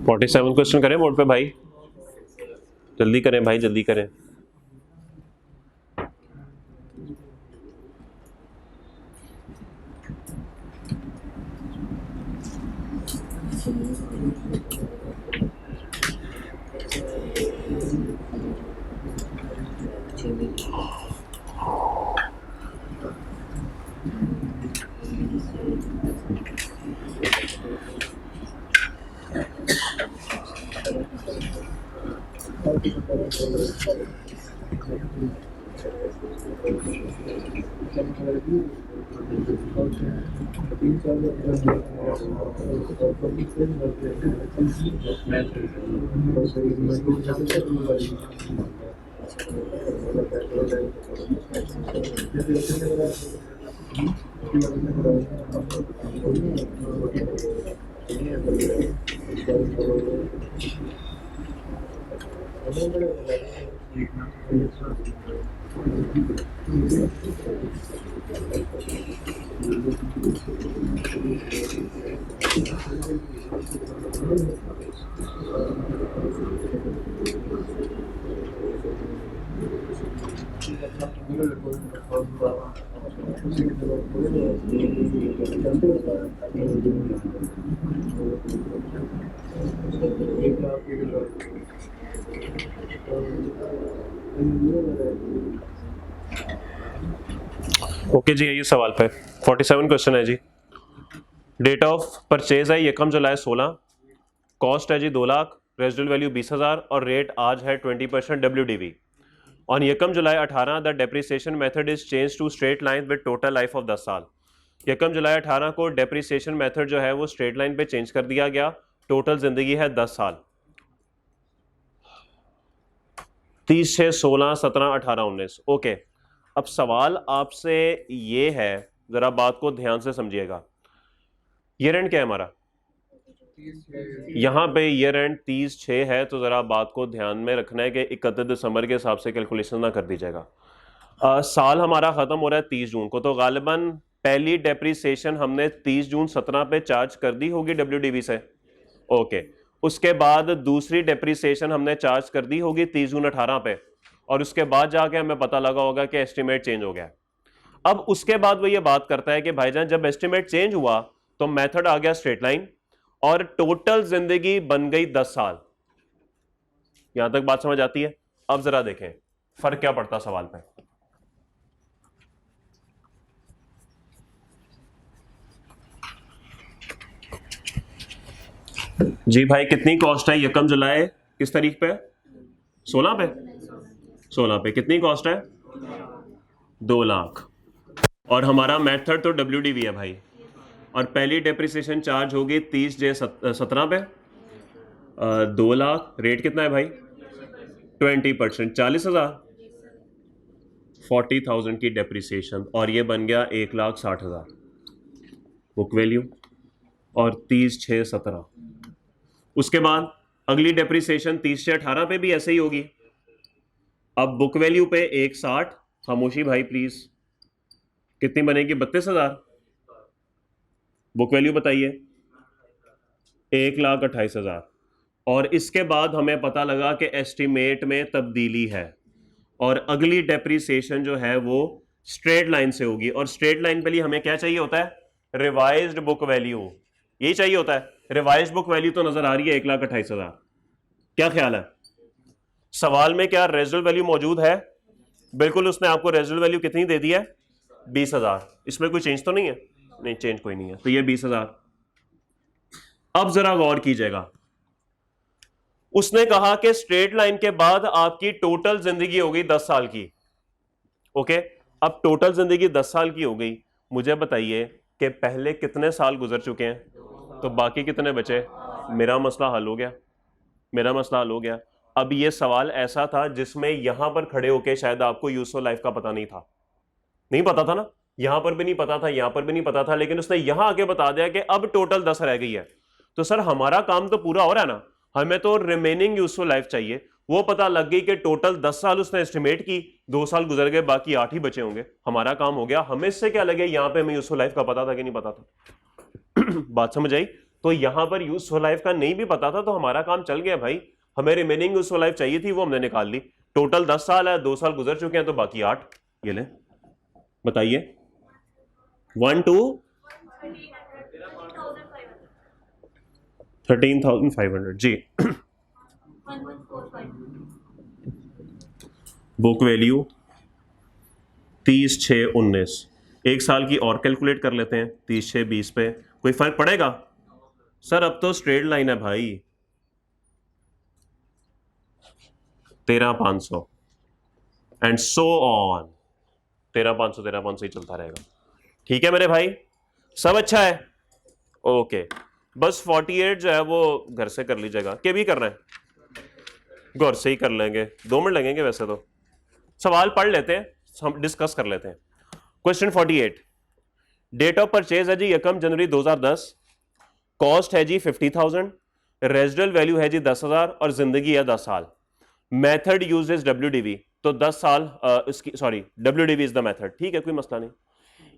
47 क्वेश्चन करें बोर्ड पे भाई, जल्दी करें भाई, जल्दी करें। ओके जी, ये सवाल पे 47 क्वेश्चन है जी। डेट ऑफ परचेज है यकम जुलाई 16, कॉस्ट है जी 2 लाख, रेजिडुअल वैल्यू 20,000 और रेट आज है 20% WDV। ऑन यकम July 18 the depreciation method is change to straight line with total life of 10 साल। यकम जुलाई 18 को डेप्रिसिएशन मेथड जो है वो स्ट्रेट लाइन पे चेंज कर दिया गया, टोटल जिंदगी है 10 साल। 30, 6, 16, 17, 18, 19। ओके, अब सवाल आपसे ये है, जरा बात को ध्यान से समझिएगा। ईयर एंड क्या है हमारा? यहाँ पे ईयर एंड 30/6 है, तो जरा बात को ध्यान में रखना है कि 31 दिसंबर के हिसाब से कैलकुलेशन ना कर दीजिएगा। साल हमारा खत्म हो रहा है 30 जून को, तो गालिबन पहली डेप्रिसिएशन हमने 30 जून 17 पे चार्ज कर दी होगी WDV से। ओके, उसके बाद दूसरी डेप्रिसिएशन हमने चार्ज कर दी होगी 30 जून 18 पे, और उसके बाद जाके हमें पता लगा होगा कि एस्टिमेट चेंज हो गया। अब उसके बाद वो ये बात करता है कि भाईजान जब एस्टिमेट चेंज हुआ तो मेथड आ गया स्ट्रेट लाइन और टोटल जिंदगी बन गई 10 साल। यहां तक बात समझ आती है? अब जरा देखें फर्क क्या पड़ता सवाल पे। जी भाई, कितनी कॉस्ट है यकम जुलाई किस तारीख पे? 16 पे। 16 पे कितनी कॉस्ट है? 2 लाख। और हमारा मेथड तो WDV है भाई, और पहली डेप्रिसिएशन चार्ज होगी 30/17 पे, 2 लाख। रेट कितना है भाई? 20%, 40,000, 40,000 की डेप्रिसिएशन, और ये बन गया 1,60,000 बुक वैल्यू, और 30/6/17। उसके बाद अगली डेप्रिसिएशन 30/6/18 पे भी ऐसे ही होगी। अब बुक वैल्यू पे 1,60, खामोशी भाई प्लीज, कितनी बनेगी? 32,000। बुक वैल्यू बताइए? 1,28,000। और इसके बाद हमें पता लगा कि एस्टिमेट में तब्दीली है, और अगली डेप्रिसिएशन जो है वो स्ट्रेट लाइन से होगी, और स्ट्रेट लाइन के लिए हमें क्या चाहिए होता है? Revised book value. यही चाहिए होता है। रिवाइज बुक वैल्यू तो नजर आ रही है 1,28,000। क्या ख्याल है, सवाल में क्या रेजिडुअल वैल्यू मौजूद है? बिल्कुल, उसने आपको रेजिडुअल वैल्यू कितनी दे दी है? 20,000। इसमें कोई चेंज तो नहीं है? नहीं, चेंज कोई नहीं है, तो ये 20,000। अब जरा गौर कीजिएगा, उसने कहा कि स्ट्रेट लाइन के बाद आपकी टोटल जिंदगी हो गई 10 साल की। ओके, अब टोटल जिंदगी 10 साल की हो गई, मुझे बताइए कि पहले कितने साल गुजर चुके हैं, तो बाकी कितने बचे? मेरा मसला हल हो गया, मेरा मसला हल हो गया। अब ये सवाल ऐसा था जिसमें यहां पर खड़े होके शायद आपको यूजुअल लाइफ का पता नहीं था, नहीं पता था ना, यहां पर भी नहीं पता था, यहां पर भी नहीं पता था, लेकिन उसने यहां आके बता दिया कि अब टोटल 10 रह गई है। तो सर हमारा काम तो पूरा हो रहा है ना, हमें तो रिमेनिंग यूजफुल लाइफ चाहिए। वो पता लग गई कि टोटल 10 साल उसने एस्टिमेट की, 2 साल गुजर गए, बाकी 8 ही बचे होंगे, हमारा काम हो गया। हमें इससे क्या लगे, यहां पे हमें यूजफुल लाइफ का पता था कि नहीं पता था? बात समझ आई? तो यहां पर यूजफुल लाइफ का नहीं भी पता था तो हमारा काम चल गया भाई, हमें रिमेनिंग यूजफुल लाइफ चाहिए थी, वो हमने निकाल ली। टोटल 10 साल है, 2 साल गुजर चुके हैं, तो बाकी 8। ये ले, बताइए 1 to 13,500 जी। बुक वैल्यू 30,6,19, एक साल की और कैलकुलेट कर लेते हैं, 30,6,20 पे कोई फर्क पड़ेगा? सर अब तो स्ट्रेट लाइन है भाई, 13,500 एंड सो ऑन, 13,500 ही चलता रहेगा। ठीक है मेरे भाई, सब अच्छा है? ओके, बस 48 जो है वो घर से कर लीजिएगा, क्या भी करना है? घर से ही कर लेंगे, 2 मिनट लगेंगे वैसे तो। सवाल पढ़ लेते हैं, हम डिस्कस कर लेते हैं। क्वेश्चन 48, डेट ऑफ परचेज है जी 1 जनवरी 2010, कॉस्ट है जी 50,000, रेजिडुअल वैल्यू है जी 10,000 और जिंदगी है 10 साल। मेथड यूज इज WDV, तो 10 साल इसकी, sorry WDV is the method, ठीक है कोई मसला नहीं।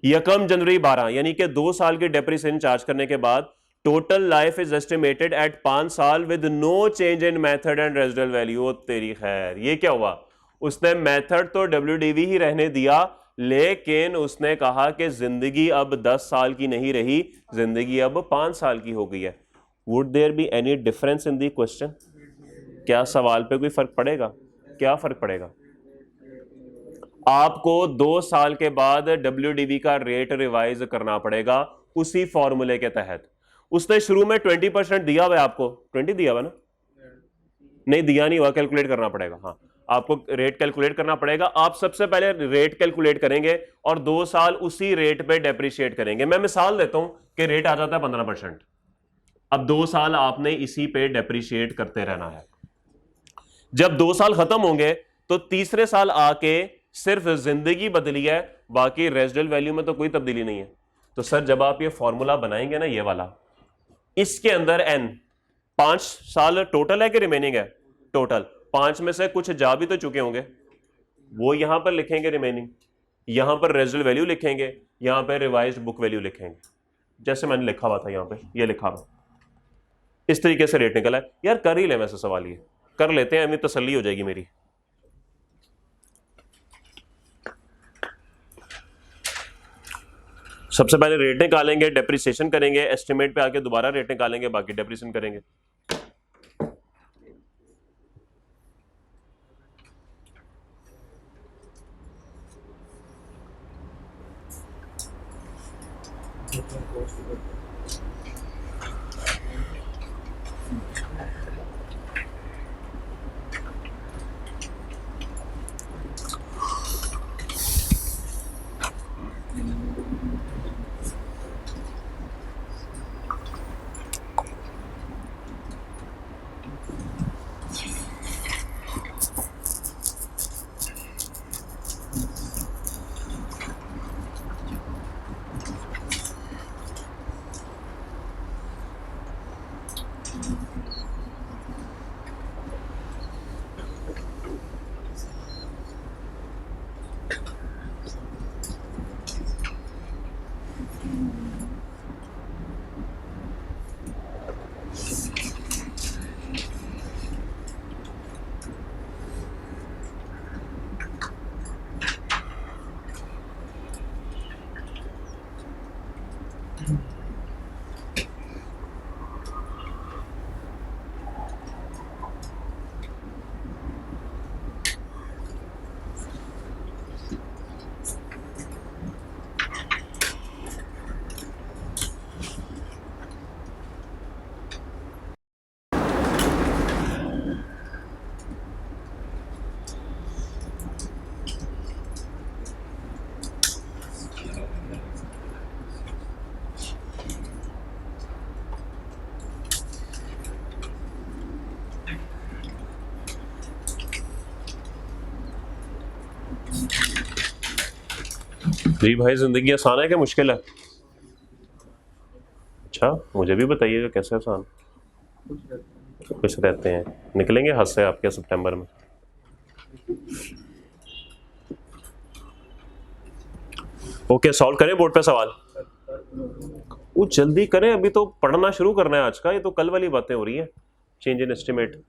1 जनवरी 12 यानी कि 2 साल की डेप्रिसिएशन चार्ज करने के बाद total life is estimated at 5 साल with no change in method and residual value. तेरी खैर, ये क्या हुआ? उसने मेथड तो WDV ही रहने दिया, लेकिन उसने कहा कि जिंदगी अब 10 साल की नहीं रही, जिंदगी अब 5 साल की हो गई है। Would there be any difference in the question? क्या सवाल पे कोई फर्क पड़ेगा? क्या फर्क पड़ेगा? आपको 2 साल के बाद WDV का रेट रिवाइज करना पड़ेगा उसी फॉर्मूले के तहत। उसने शुरू में 20% दिया हुआ है, आपको 20 दिया हुआ ना? नहीं दिया नहीं हुआ, कैलकुलेट करना पड़ेगा। हाँ, आपको रेट कैलकुलेट करना पड़ेगा। आप सबसे पहले रेट कैलकुलेट करेंगे और 2 साल उसी रेट पे डेप्रिशिएट करेंगे। मैं मिसाल देता हूं कि रेट आ जाता है 15%, अब 2 साल आपने इसी पे डेप्रिशिएट करते रहना है। जब 2 साल खत्म होंगे तो तीसरे साल आके सिर्फ जिंदगी बदली है, बाकी रेजिडुअल वैल्यू में तो कोई तब्दीली नहीं है। तो सर जब आप ये फॉर्मूला बनाएंगे ना, ये वाला, इसके अंदर n 5 साल टोटल है कि रिमेनिंग है? टोटल। 5 में से कुछ जा भी तो चुके होंगे, वो यहां पर लिखेंगे रिमेनिंग, यहां पर रेजिडुअल वैल्यू लिखेंगे, यहां पर रिवाइज्ड बुक वैल्यू लिखेंगे, जैसे मैंने लिखा हुआ था यहां पे, ये लिखा हुआ। इस तरीके से रेट निकला है। यार कर ही ले, वैसे सवाल ये कर लेते हैं, हमें तसल्ली हो जाएगी मेरी। सबसे पहले रेट निकालेंगे, डेप्रिसिएशन करेंगे, एस्टिमेट पे आके दोबारा रेट निकालेंगे, बाकी डेप्रिसिएशन करेंगे। जी भाई, जिंदगी आसान है क्या मुश्किल है? अच्छा, मुझे भी बताइएगा कैसे आसान। खुश रहते हैं, निकलेंगे हाथ से आपके सितंबर में। ओके, सॉल्व करें बोर्ड पे सवाल। वो जल्दी करें, अभी तो पढ़ना शुरू करना है आज का, ये तो कल वाली बातें हो रही हैं। Change in estimate.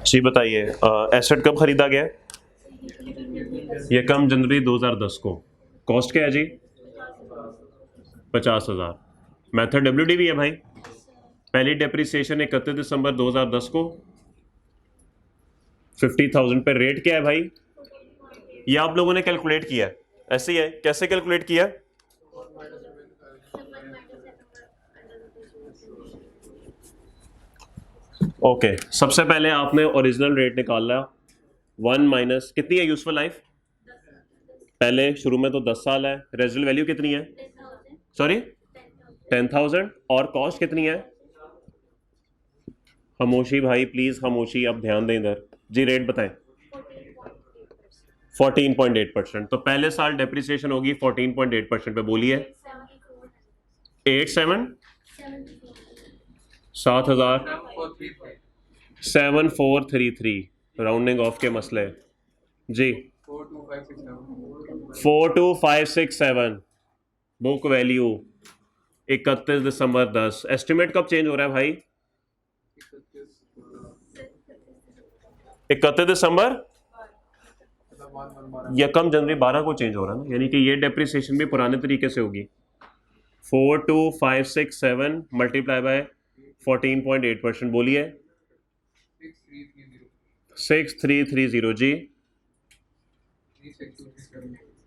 जी बताइए, एसेट कब खरीदा गया? यकम जनवरी 2010 को। कॉस्ट क्या है जी? 50,000। मेथड WDV है भाई। पहली डेप्रिसिएशन 31 दिसंबर 2010 को 50,000 पे। रेट क्या है भाई? ये आप लोगों ने कैलकुलेट किया है, ऐसे ही है। कैसे कैलकुलेट किया? ओके, सबसे पहले आपने ओरिजिनल रेट निकाला। 1 माइनस कितनी है यूजफुल लाइफ? पहले शुरू में तो 10 साल है। रेजिडुअल वैल्यू कितनी है? सॉरी 10,000। और कॉस्ट कितनी है? खामोशी भाई प्लीज, खामोशी, आप ध्यान दें इधर जी। रेट बताएं। 14.8%। तो पहले साल डेप्रिसिएशन होगी 14.8% पे। बोलिए 87 7,000 7433। राउंडिंग ऑफ के मसले जी। 42567 बुक वैल्यू 31 दिसंबर 10। एस्टिमेट कब चेंज हो रहा है भाई? 31 दिसंबर यकम जनवरी 12 को चेंज हो रहा है ना, यानी कि ये डेप्रिसिएशन भी पुराने तरीके से होगी। 42567 मल्टीप्लाई बाय 14.8%। बोलिए 6330 जी।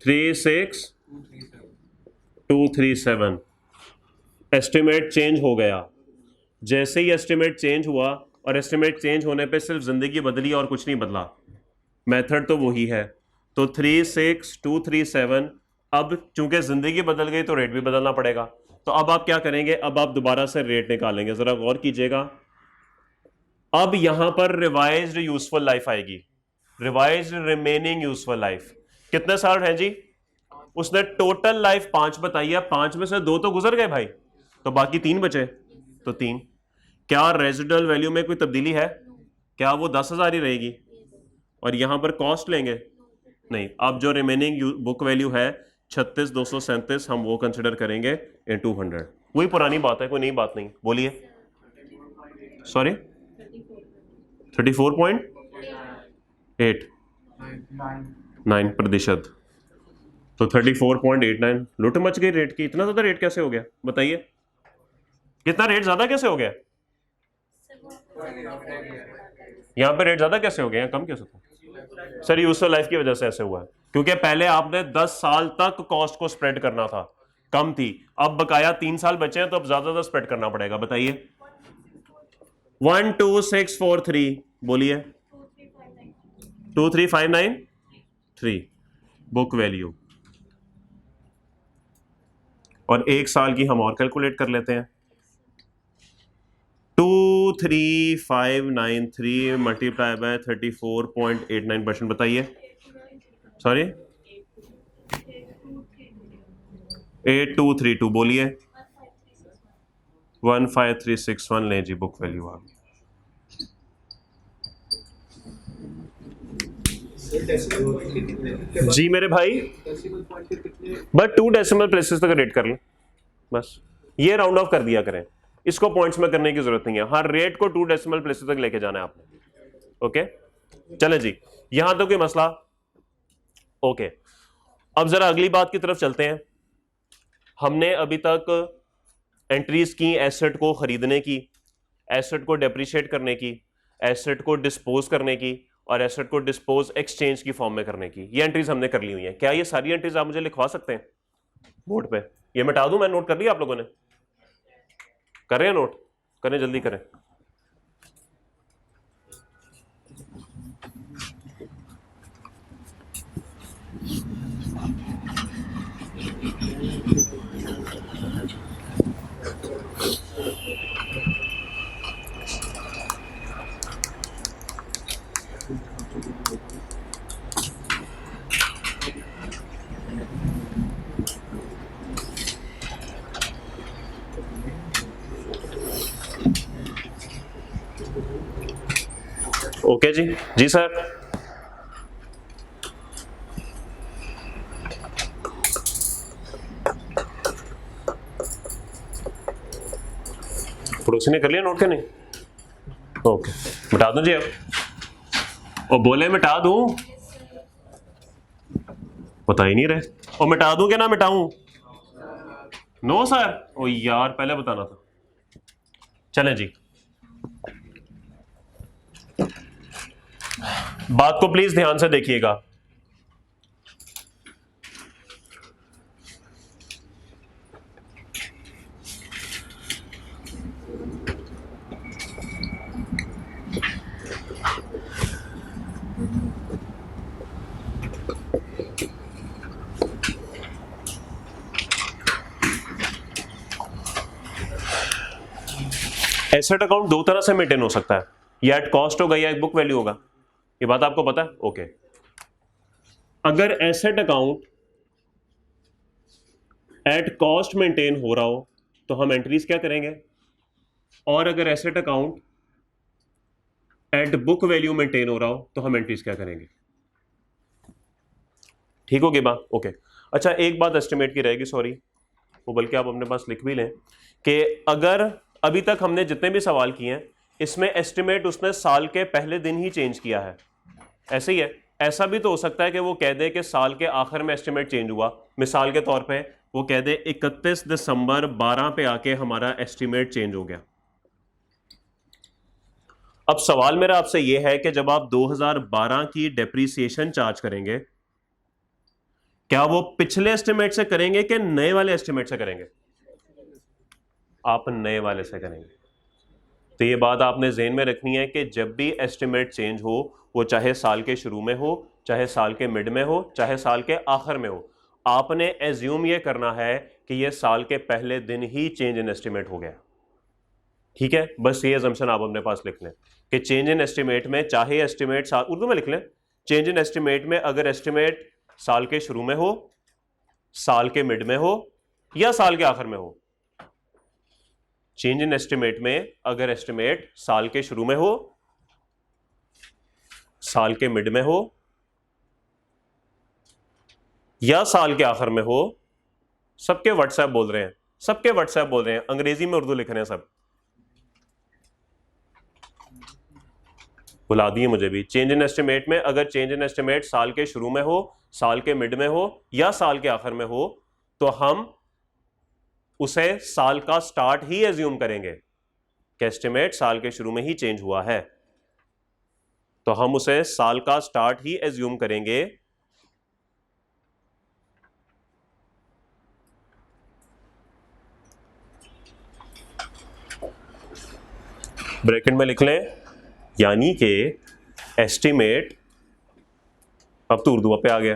36237। एस्टिमेट चेंज हो गया। जैसे ही एस्टिमेट चेंज हुआ, और एस्टिमेट चेंज होने पे सिर्फ जिंदगी बदली और कुछ नहीं बदला, मेथड तो वही है। तो 36237। अब चूंकि जिंदगी बदल गई तो रेट भी बदलना पड़ेगा। तो अब आप क्या करेंगे? अब आप दोबारा से रेट निकालेंगे। जरा गौर कीजिएगा। अब यहां पर रिवाइज्ड यूजफुल लाइफ आएगी। रिवाइज्ड रिमेनिंग यूजफुल लाइफ कितने साल है जी? उसने टोटल लाइफ 5 बताई है, 5 में से 2 तो गुजर गए भाई, तो बाकी 3 बचे। तो 3। क्या रेजिडुअल वैल्यू में कोई तब्दीली है? क्या वो 10,000 ही रहेगी? और यहां पर कॉस्ट लेंगे? नहीं। अब जो रिमेनिंग बुक वैल्यू है 36,237, हम वो कंसिडर करेंगे इन 200। वही पुरानी बात है, कोई नई बात नहीं। बोलिए सॉरी 34.89%। तो 34.89, लुट मच गई रेट की। इतना ज्यादा रेट कैसे हो गया बताइए, कितना रेट ज्यादा कैसे हो गया? यहाँ पे रेट ज्यादा कैसे हो गया, कम कैसे था? सर यूजफुल लाइफ की वजह से ऐसे हुआ है, क्योंकि पहले आपने 10 साल तक कॉस्ट को स्प्रेड करना था, कम थी, अब बकाया 3 साल बचे हैं तो अब ज्यादा स्प्रेड करना पड़ेगा। बताइए 12643 बोलिए 23593 बुक वैल्यू, और एक साल की हम और कैलकुलेट कर लेते हैं। 23593 मल्टीप्लाई बाय 34.89%। बताइए सॉरी 8232 बोलिए 15361 लें जी, बुक वैल्यू आ गई। जी मेरे भाई, बस 2 डेसिमल प्लेसेस तक रेट कर लें, बस ये राउंड ऑफ कर दिया करें, इसको पॉइंट्स में करने की जरूरत नहीं है। हर रेट को 2 डेसिमल प्लेसेस तक लेके जाना है आपने। ओके चले जी, यहां तो कोई मसला। ओके अब जरा अगली बात की तरफ चलते हैं। हमने अभी तक एंट्रीज की एसेट को खरीदने की, एसेट को डेप्रिशिएट करने की, एसेट को डिस्पोज करने की, और एसेट को डिस्पोज एक्सचेंज की फॉर्म में करने की, ये एंट्रीज हमने कर ली हुई हैं। क्या ये सारी एंट्रीज आप मुझे लिखवा सकते हैं बोर्ड पे? ये मिटा दूं मैं? नोट कर लिया आप लोगों ने? कर रहे हैं नोट? करें जल्दी करें। ओके जी, जी सर। पड़ोसी ने कर लिया नोट के नहीं? ओके मिटा दूं जी अब? और बोले मिटा दूं, बता ही नहीं रहे। और मिटा दूं क्या ना मिटाऊं? नो सर, ओ यार पहले बताना था। चलें जी, बात को प्लीज ध्यान से देखिएगा। एसेट अकाउंट दो तरह से मेंटेन हो सकता है, या एट कॉस्ट होगा या एक बुक वैल्यू होगा, ये बात आपको पता है? ओके अगर asset account at cost maintain हो रहा हो तो हम एंट्रीज क्या करेंगे, और अगर asset account at book value maintain हो रहा हो तो हम एंट्रीज क्या करेंगे? ठीक होगी बात? ओके अच्छा एक बात एस्टिमेट की रहेगी, सॉरी वो बल्कि आप अपने पास लिख भी लें, कि अगर अभी तक हमने जितने भी सवाल किए हैं इसमें एस्टिमेट उसने साल के पहले दिन ही चेंज किया है, ऐसे ही है। ऐसा भी तो हो सकता है कि वो कह दे कि साल के आखिर में एस्टिमेट चेंज हुआ, मिसाल के तौर पे वो कह दे 31 दिसंबर 12 पे आके हमारा एस्टिमेट चेंज हो गया। अब सवाल मेरा आपसे ये है कि जब आप 2012 की डेप्रीसिएशन चार्ज करेंगे, क्या वो पिछले एस्टिमेट से करेंगे कि नए वाले एस्टिमेट से करेंगे? आप नए वाले से करेंगे। तो ये बात आपने ज़हन में रखनी है कि जब भी एस्टिमेट चेंज हो, वो चाहे साल के शुरू में हो, चाहे साल के मिड में हो, चाहे साल के आखिर में हो, आपने एज्यूम ये करना है कि ये साल के पहले दिन ही चेंज इन एस्टिमेट हो गया। ठीक है, बस ये अजम्पशन आप अपने पास लिख लें कि चेंज इन एस्टिमेट में, चाहे एस्टिमेट साल, उर्दू में लिख लें, चेंज इन एस्टिमेट में अगर एस्टिमेट साल के शुरू में हो, साल के मिड में हो, या साल के आखिर में हो, चेंज इन एस्टिमेट में अगर एस्टिमेट साल के शुरू में हो, साल के मिड में हो, या साल के आखिर में हो, सबके व्हाट्सएप बोल रहे हैं, सबके व्हाट्सएप बोल रहे हैं, अंग्रेजी में उर्दू लिख रहे हैं सब। बुला दिए मुझे भी। चेंज इन एस्टिमेट में अगर चेंज इन एस्टिमेट साल के शुरू में हो, साल के मिड में हो या साल के आखिर में हो तो हम उसे साल का स्टार्ट ही एज्यूम करेंगे कि एस्टिमेट साल के शुरू में ही चेंज हुआ है, तो हम उसे साल का स्टार्ट ही एज्यूम करेंगे। ब्रैकेट में लिख लें यानी कि एस्टिमेट, अब तो उर्दू पे आ गया,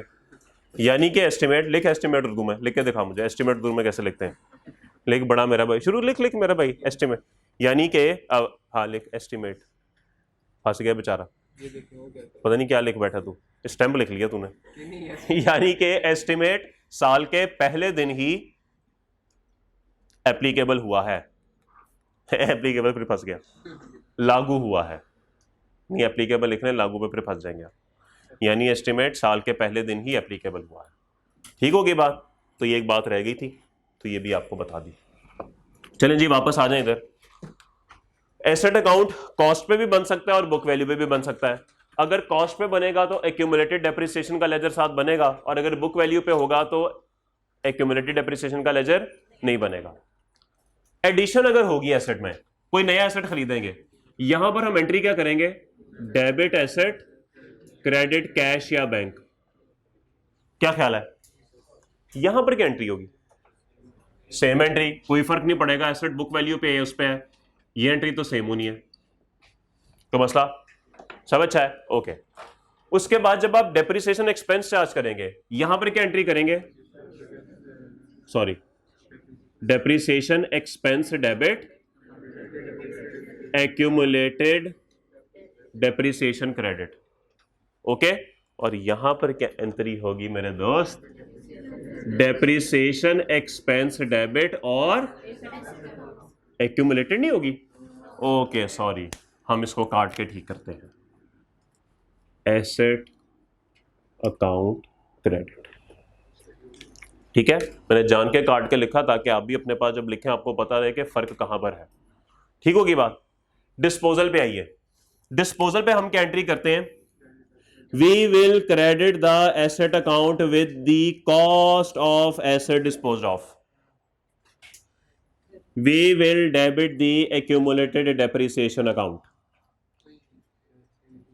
यानी कि एस्टिमेट, लिख एस्टिमेट उर्दू में, लिख के दिखा मुझे एस्टिमेट उर्दू में कैसे लिखते हैं, लिख बड़ा मेरा भाई, शुरू लिख मेरा भाई एस्टिमेट, यानी कि हाँ लिख एस्टिमेट, फंस गया बेचारा, पता नहीं क्या लिख बैठा तू, स्टैम्प लिख लिया तूने। यानी कि एस्टिमेट साल के पहले दिन ही एप्लीकेबल हुआ है, एप्लीकेबल फिर फंस गया, लागू हुआ है, नहीं एप्लीकेबल लिखने, लागू पे फिर फंस जाएंगे आप। यानी एस्टिमेट साल के पहले दिन ही एप्लीकेबल हुआ है। ठीक होगी बात? तो ये एक बात रह गई थी, तो ये भी आपको बता दी। चलें जी वापस आ जाएं इधर। एसेट अकाउंट कॉस्ट पे भी बन सकता है और बुक वैल्यू पे भी बन सकता है। अगर कॉस्ट पे बनेगा तो एक्यूमुलेटेड डेप्रिसिएशन का लेजर साथ बनेगा, और अगर बुक वैल्यू पे होगा तो एक्यूमुलेटेड डेप्रिसिएशन का लेजर नहीं बनेगा। एडिशन अगर होगी एसेट में, कोई नया एसेट खरीदेंगे, यहां पर हम एंट्री क्या करेंगे, डेबिट एसेट, क्रेडिट कैश या बैंक, क्या ख्याल है? यहां पर क्या एंट्री होगी? सेम एंट्री, कोई फर्क नहीं पड़ेगा, एसेट बुक वैल्यू पे है उस पे है, ये एंट्री तो सेम होनी है। तो मसला सब अच्छा है, ओके। उसके बाद जब आप डेप्रिसिएशन एक्सपेंस चार्ज करेंगे, यहां पर क्या एंट्री करेंगे, sorry depreciation expense debit, accumulated depreciation credit, okay. और यहां पर क्या एंट्री होगी मेरे दोस्त, डेप्रिसिएशन एक्सपेंस डेबिट और एक्यूमुलेटेड नहीं होगी, ओके सॉरी, हम इसको काट के ठीक करते हैं, एसेट अकाउंट क्रेडिट, ठीक है। मैंने जान के काट के लिखा ताकि आप भी अपने पास जब लिखें आपको पता रहे कि फर्क कहां पर है। ठीक होगी बात? डिस्पोजल पे आइए। डिस्पोजल पे हम क्या एंट्री करते हैं, we will credit the asset account with the cost of asset disposed of, we will debit the accumulated depreciation account,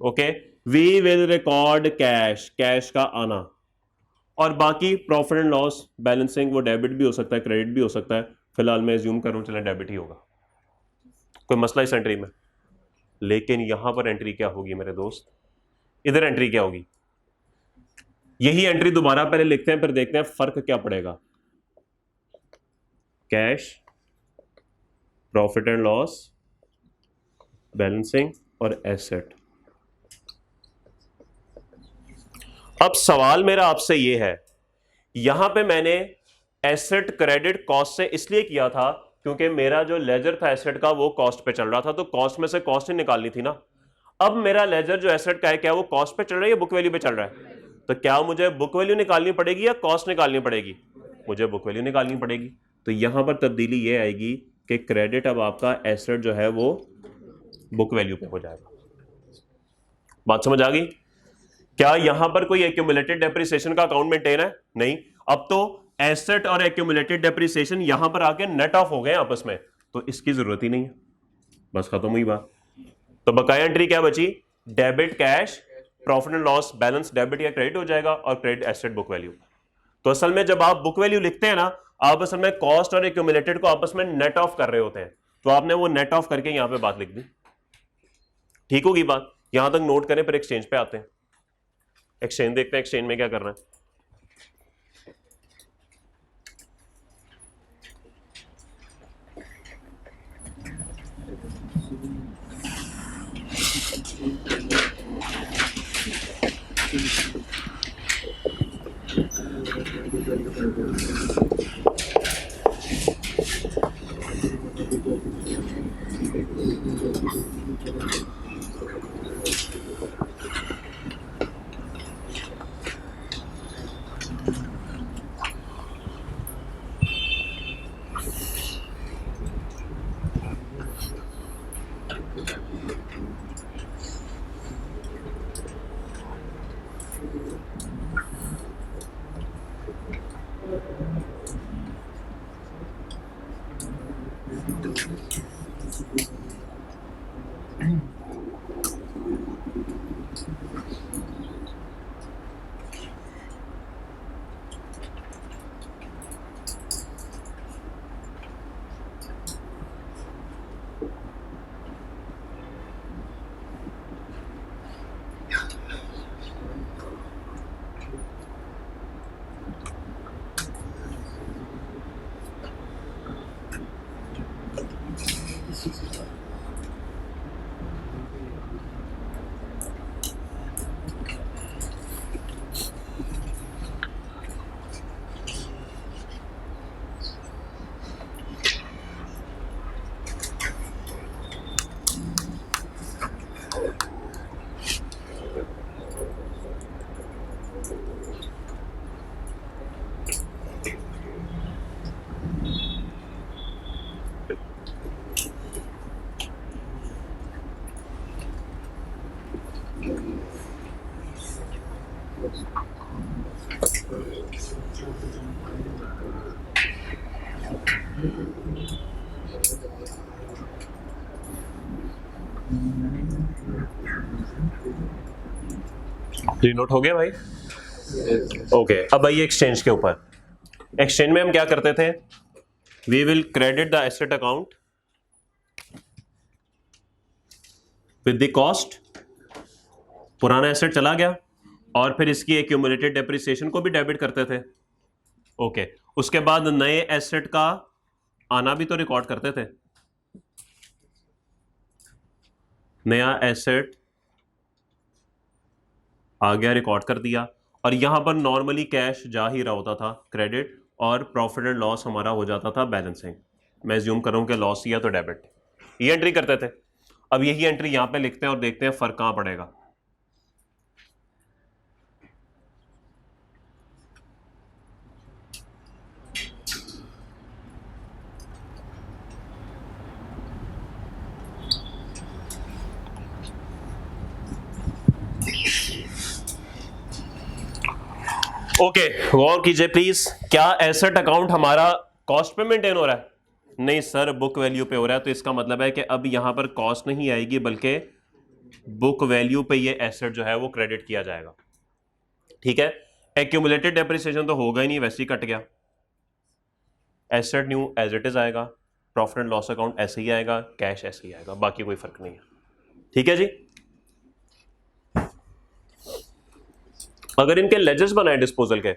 okay. We will record cash, cash का आना, और बाकी प्रॉफिट एंड लॉस बैलेंसिंग वो debit भी हो सकता है credit भी हो सकता है, फिलहाल मैं एज्यूम करूं चलें डेबिट ही होगा, कोई मसला इस एंट्री में। लेकिन यहां पर एंट्री क्या होगी मेरे दोस्त, इधर एंट्री क्या होगी, यही एंट्री दोबारा पहले लिखते हैं फिर देखते हैं फर्क क्या पड़ेगा। Cash, profit and loss, balancing और एसेट। अब सवाल मेरा आपसे यह है, यहां पे मैंने एसेट क्रेडिट कॉस्ट से इसलिए किया था क्योंकि मेरा जो लेजर था एसेट का वो कॉस्ट पे चल रहा था, तो कॉस्ट में से कॉस्ट ही निकालनी थी ना। अब मेरा लेजर जो एसेट का है क्या वो कॉस्ट पे चल रहा है या बुक वैल्यू पे चल रहा है, तो क्या मुझे बुक वैल्यू निकालनी पड़ेगी या कॉस्ट निकालनी पड़ेगी, मुझे बुक वैल्यू निकालनी पड़ेगी। तो यहां पर तब्दीली ये आएगी कि क्रेडिट अब आपका एसेट जो है वो बुक वैल्यू पे हो जाएगा। बात समझ आ गई? क्या यहां पर कोई एक्यूमुलेटेड डेप्रिसिएशन का अकाउंट मेंटेन है? नहीं। अब तो एसेट और एक्यूमुलेटेड डेप्रिसिएशन यहां पर आके नेट ऑफ हो गए आपस में, तो इसकी जरूरत ही नहीं है, बस खत्म हुई बात। तो बकाया एंट्री क्या बची, debit cash, profit and loss balance debit या क्रेडिट हो जाएगा, और क्रेडिट एसेट बुक वैल्यू। तो असल में जब आप बुक वैल्यू लिखते हैं ना, आप असल में कॉस्ट और एक्यूमुलेटेड को आपस में नेट ऑफ कर रहे होते हैं, तो आपने वो नेट ऑफ करके यहां पे बात लिख दी। ठीक होगी बात? यहां तक नोट करें, फिर एक्सचेंज पे आते हैं। एक्सचेंज देखते हैं एक्सचेंज में क्या कर रहे हैं। जी नोट हो गया भाई? ओके अब आइए एक्सचेंज के ऊपर। एक्सचेंज में हम क्या करते थे? We will credit the asset account with the cost, पुराना एसेट चला गया, और फिर इसकी एक्यूमुलेटेड डेप्रिसिएशन को भी डेबिट करते थे। ओके उसके बाद नए एसेट का आना भी तो रिकॉर्ड करते थे। नया एसेट आ गया, रिकॉर्ड कर दिया, और यहां पर नॉर्मली कैश जा ही रहा होता था क्रेडिट, और प्रॉफिट एंड लॉस हमारा हो जाता था बैलेंसिंग। मैं एज्यूम कर रहा हूं कि लॉस या तो डेबिट, ये एंट्री करते थे। अब यही एंट्री यहां पे लिखते हैं और देखते हैं फर्क कहां पड़ेगा। ओके गौर कीजिए प्लीज, क्या एसेट अकाउंट हमारा कॉस्ट पे मेंटेन हो रहा है? नहीं सर, बुक वैल्यू पे हो रहा है। तो इसका मतलब है कि अब यहां पर कॉस्ट नहीं आएगी, बल्कि बुक वैल्यू पे ये एसेट जो है वो क्रेडिट किया जाएगा। ठीक है, एक्यूमुलेटेड डेप्रिसिएशन तो होगा ही नहीं, वैसे ही कट गया। Asset new age it is आएगा, प्रॉफिट एंड लॉस अकाउंट ऐसे ही आएगा, कैश ऐसे ही आएगा, बाकी कोई फर्क नहीं है। ठीक है जी। अगर इनके लेजर्स बनाए डिस्पोजल के,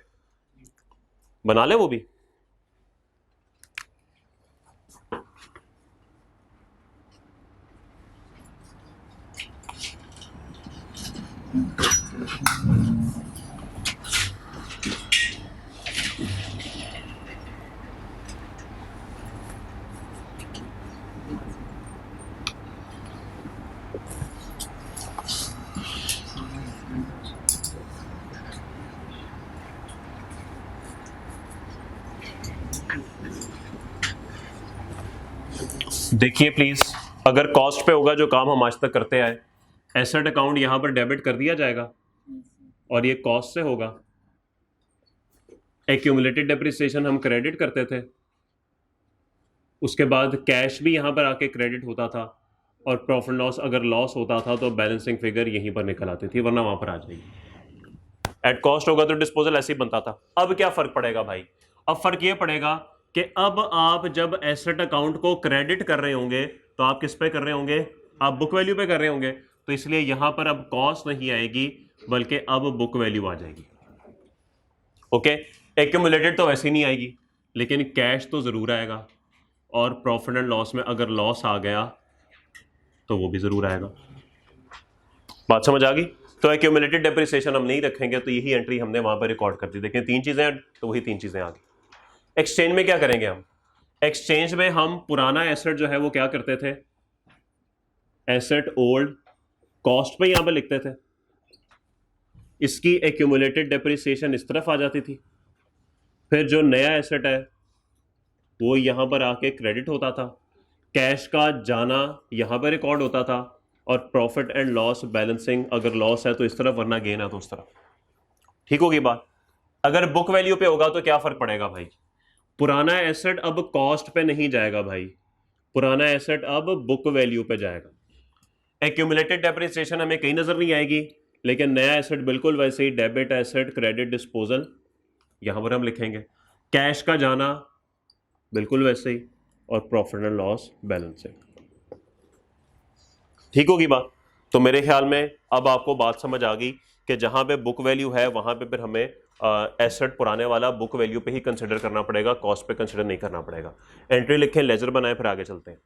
बना ले वो भी। देखिए प्लीज, अगर कॉस्ट पे होगा जो काम हम आज तक करते आए, एसेट अकाउंट यहां पर डेबिट कर दिया जाएगा और ये कॉस्ट से होगा। एक्यूमुलेटेड डेप्रिसिएशन हम क्रेडिट करते थे, उसके बाद कैश भी यहां पर आके क्रेडिट होता था, और प्रॉफिट लॉस अगर लॉस होता था तो बैलेंसिंग फिगर यहीं पर निकल आती थी, वरना वहां पर आ जाएगी। एट कॉस्ट होगा तो डिस्पोजल ऐसे ही बनता था। अब क्या फर्क पड़ेगा भाई? अब फर्क ये पड़ेगा कि अब आप जब एसेट अकाउंट को क्रेडिट कर रहे होंगे तो आप किस पे कर रहे होंगे? आप बुक वैल्यू पे कर रहे होंगे। तो इसलिए यहां पर अब कॉस्ट नहीं आएगी, बल्कि अब बुक वैल्यू आ जाएगी। ओके, एक्यूमुलेटेड तो वैसे ही नहीं आएगी, लेकिन कैश तो जरूर आएगा, और प्रॉफिट एंड लॉस में अगर लॉस आ गया तो वो भी जरूर आएगा। बात समझ आ गई? तो एक्यूमुलेटेड डेप्रिसिएशन हम नहीं रखेंगे, तो यही एंट्री हमने वहां पर रिकॉर्ड कर दी। देखें 3 चीजें, तो वही 3 चीजें आ गई। एक्सचेंज में क्या करेंगे हम? एक्सचेंज में हम पुराना एसेट जो है वो क्या करते थे? एसेट ओल्ड कॉस्ट पे यहां पर लिखते थे, इसकी एक्यूमुलेटेड डेप्रिसिएशन इस तरफ आ जाती थी, फिर जो नया एसेट है वो यहां पर आके क्रेडिट होता था, कैश का जाना यहां पर रिकॉर्ड होता था, और प्रॉफिट एंड लॉस बैलेंसिंग अगर लॉस है तो इस तरफ, वरना गेन है तो उस तरफ। ठीक होगी बात? अगर बुक वैल्यू पे होगा तो क्या फर्क पड़ेगा भाई, पुराना एसेट अब कॉस्ट पे नहीं जाएगा भाई, पुराना एसेट अब बुक वैल्यू पे जाएगा। एक्यूमुलेटेड डेप्रिसिएशन हमें कहीं नजर नहीं आएगी, लेकिन नया एसेट बिल्कुल वैसे ही, डेबिट एसेट क्रेडिट डिस्पोजल यहां पर हम लिखेंगे, कैश का जाना बिल्कुल वैसे ही, और प्रॉफिट एंड लॉस बैलेंसिंग। ठीक होगी बात। तो मेरे ख्याल में अब आपको बात समझ आ गई कि जहां पे बुक वैल्यू है वहां पे फिर हमें एसेट पुराने वाला बुक वैल्यू पे ही कंसिडर करना पड़ेगा, कॉस्ट पे कंसिडर नहीं करना पड़ेगा। एंट्री लिखें, लेजर बनाएं, फिर आगे चलते हैं।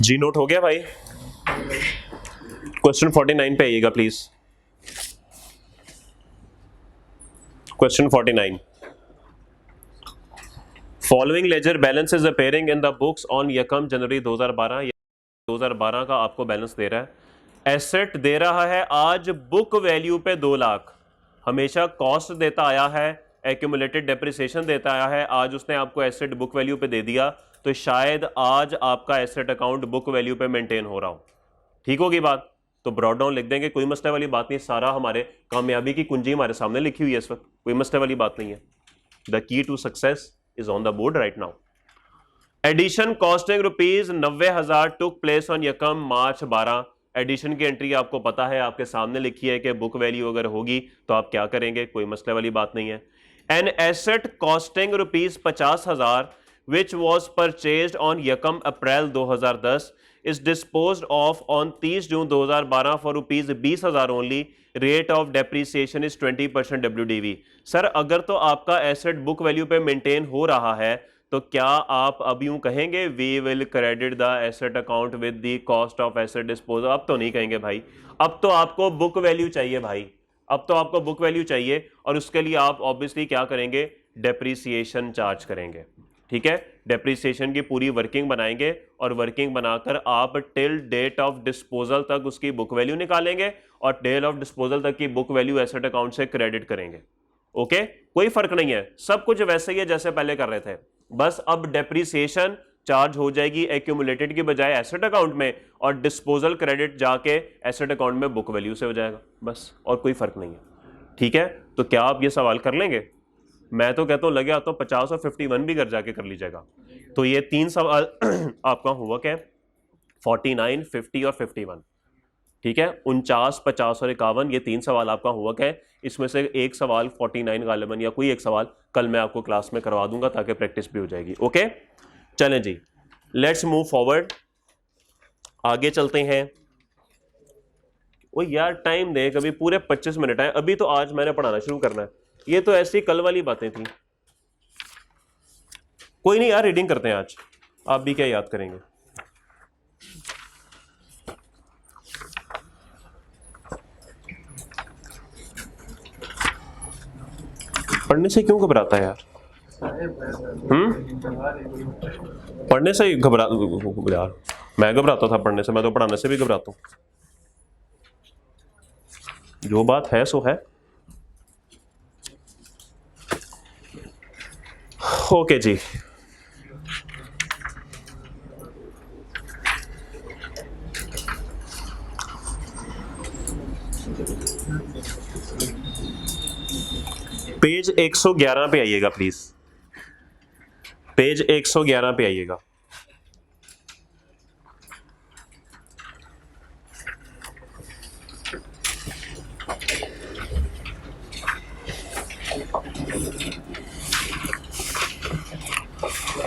जी नोट हो गया भाई? क्वेश्चन 49 पे आइएगा please. Question 49, following ledger balance is appearing in the books on यकम जनवरी 2012। 2012 का आपको बैलेंस दे रहा है, एसेट दे रहा है आज बुक वैल्यू पे 2 लाख, हमेशा कॉस्ट देता आया है, एक्यूमुलेटेड डेप्रिसिएशन देता आया है, आज उसने आपको एसेट बुक वैल्यू पे दे दिया, तो शायद आज आपका एसेट अकाउंट बुक वैल्यू पे मेंटेन हो रहा हो। ठीक होगी बात? तो ब्रॉड डाउन लिख देंगे, कोई मसले वाली बात नहीं, सारा हमारे कामयाबी की कुंजी हमारे सामने लिखी हुई है इस वक्त, कोई मसले वाली बात नहीं है। The key to success is on the board right now. Addition costing rupees 90,000 took place on यकम मार्च 12। एडिशन की एंट्री आपको पता है, आपके सामने लिखी है कि बुक वैल्यू अगर होगी तो आप क्या करेंगे, कोई मसले वाली बात नहीं है। An asset costing rupees 50,000 which was purchased on यकम April 2010 is disposed of on 30 June 2012 for rupees 20,000 only, rate of depreciation is 20% WDV। Sir अगर तो आपका एसेट बुक वैल्यू पे मेंटेन हो रहा है तो क्या आप अब यूं कहेंगे we will credit the asset account with the cost of asset disposal? अब तो नहीं कहेंगे भाई, अब तो आपको बुक वैल्यू चाहिए भाई, अब तो आपको बुक वैल्यू चाहिए, और उसके लिए आप ऑब्वियसली क्या करेंगे, डेप्रीसिएशन चार्ज करेंगे। ठीक है, डेप्रीसिएशन की पूरी वर्किंग बनाएंगे, और वर्किंग बनाकर आप टिल डेट ऑफ डिस्पोजल तक उसकी बुक वैल्यू निकालेंगे, और डेट ऑफ डिस्पोजल तक की बुक वैल्यू एसेट अकाउंट से क्रेडिट करेंगे। ओके, कोई फर्क नहीं है, सब कुछ वैसे ही है जैसे पहले कर रहे थे, बस अब डेप्रीसिएशन चार्ज हो जाएगी एक्यूमुलेटेड की बजाय एसेट अकाउंट में, और डिस्पोजल क्रेडिट जाके एसेट अकाउंट में बुक वैल्यू से हो जाएगा, बस, और कोई फर्क नहीं है। ठीक है, तो क्या आप ये सवाल कर लेंगे? मैं तो कहता हूं लगे आता 50 और 51 भी घर जाके कर लीजिएगा। तो ये 3 सवाल आपका होमवर्क है, 49, 50 और 51। ठीक है, 49, 50 और 51, ये 3 सवाल आपका होमवर्क है। इसमें से एक सवाल 49 गालिबन या कोई एक सवाल कल मैं आपको क्लास में करवा दूंगा ताकि प्रैक्टिस भी हो जाएगी। ओके, चलें जी, लेट्स मूव फॉरवर्ड, आगे चलते हैं। वो यार टाइम दे, कभी पूरे 25 मिनट है, अभी तो आज मैंने पढ़ाना शुरू करना है, ये तो ऐसी कल वाली बातें थी। कोई नहीं यार, रीडिंग करते हैं आज, आप भी क्या याद करेंगे। पढ़ने से क्यों घबराता है यार? पढ़ने से यार मैं घबराता था पढ़ने से, मैं तो पढ़ाने से भी घबराता हूं। जो बात है सो है। ओके जी, पेज 111 पे आइएगा प्लीज, पेज 111 पे आइएगा।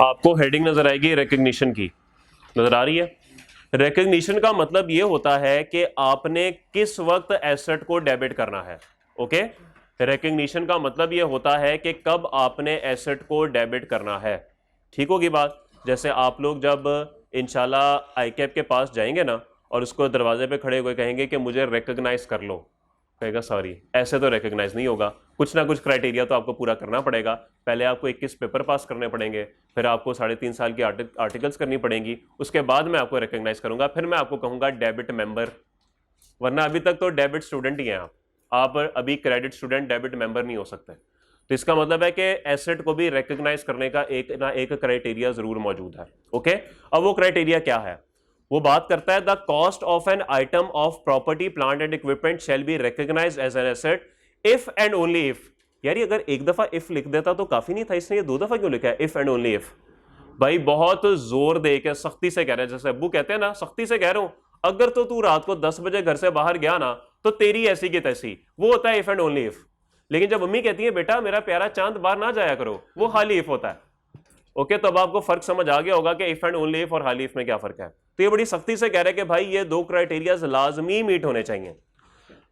आपको हेडिंग नजर आएगी रिकग्निशन की, नजर आ रही है? रिकग्निशन का मतलब यह होता है कि आपने किस वक्त एसेट को डेबिट करना है। ओके, रिकग्निशन का मतलब यह होता है कि कब आपने एसेट को डेबिट करना है। ठीक होगी बात? जैसे आप लोग जब इंशाल्लाह आईकैप के पास जाएंगे ना और उसको दरवाजे पे खड़े हुए कहेंगे कि मुझे रिकग्नाइज कर लो, कहेगा सॉरी, ऐसे तो रिकग्नाइज नहीं होगा, कुछ ना कुछ क्राइटेरिया तो आपको पूरा करना पड़ेगा। पहले आपको 21 पेपर पास करने पड़ेंगे, फिर आपको 3.5 साल की आर्टिकल्स करनी पड़ेंगी, उसके बाद मैं आपको रिकग्नाइज करूंगा, फिर मैं आपको कहूंगा डेबिट मेंबर। वरना अभी तक तो डेबिट स्टूडेंट ही हैं आप अभी क्रेडिट स्टूडेंट डेबिट मेंबर नहीं हो सकते। तो इसका मतलब है कि एसेट को भी रिकग्नाइज करने का एक ना एक क्राइटेरिया जरूर मौजूद है। ओके, अब वो क्राइटेरिया क्या है? वो बात करता है the cost of an item of property plant and equipment shall be recognised as an asset if and only if. यार ये अगर एक दफा इफ लिख देता तो काफी नहीं था, इसने ये 2 दफा क्यों लिखा है इफ एंड ओनली इफ? भाई बहुत जोर दे के सख्ती से कह रहे हैं, जैसे अब्बू कहते हैं ना, सख्ती से कह रहा हूं, अगर तो तू रात को 10 बजे घर से बाहर गया ना तो तेरी ऐसी की तैसी, वो होता है इफ एंड ओनली इफ। लेकिन जब मम्मी कहती है बेटा मेरा प्यारा चांद बाहर ना जाया करो, वो हाली इफ होता है। ओके, तो अब आपको फर्क समझ आ गया होगा कि इफ एंड ओनली इफ और हाली इफ में क्या फर्क है। तो ये बड़ी सख्ती से कह रहे हैं कि भाई ये 2 क्राइटेरिया लाजमी मीट होने चाहिए।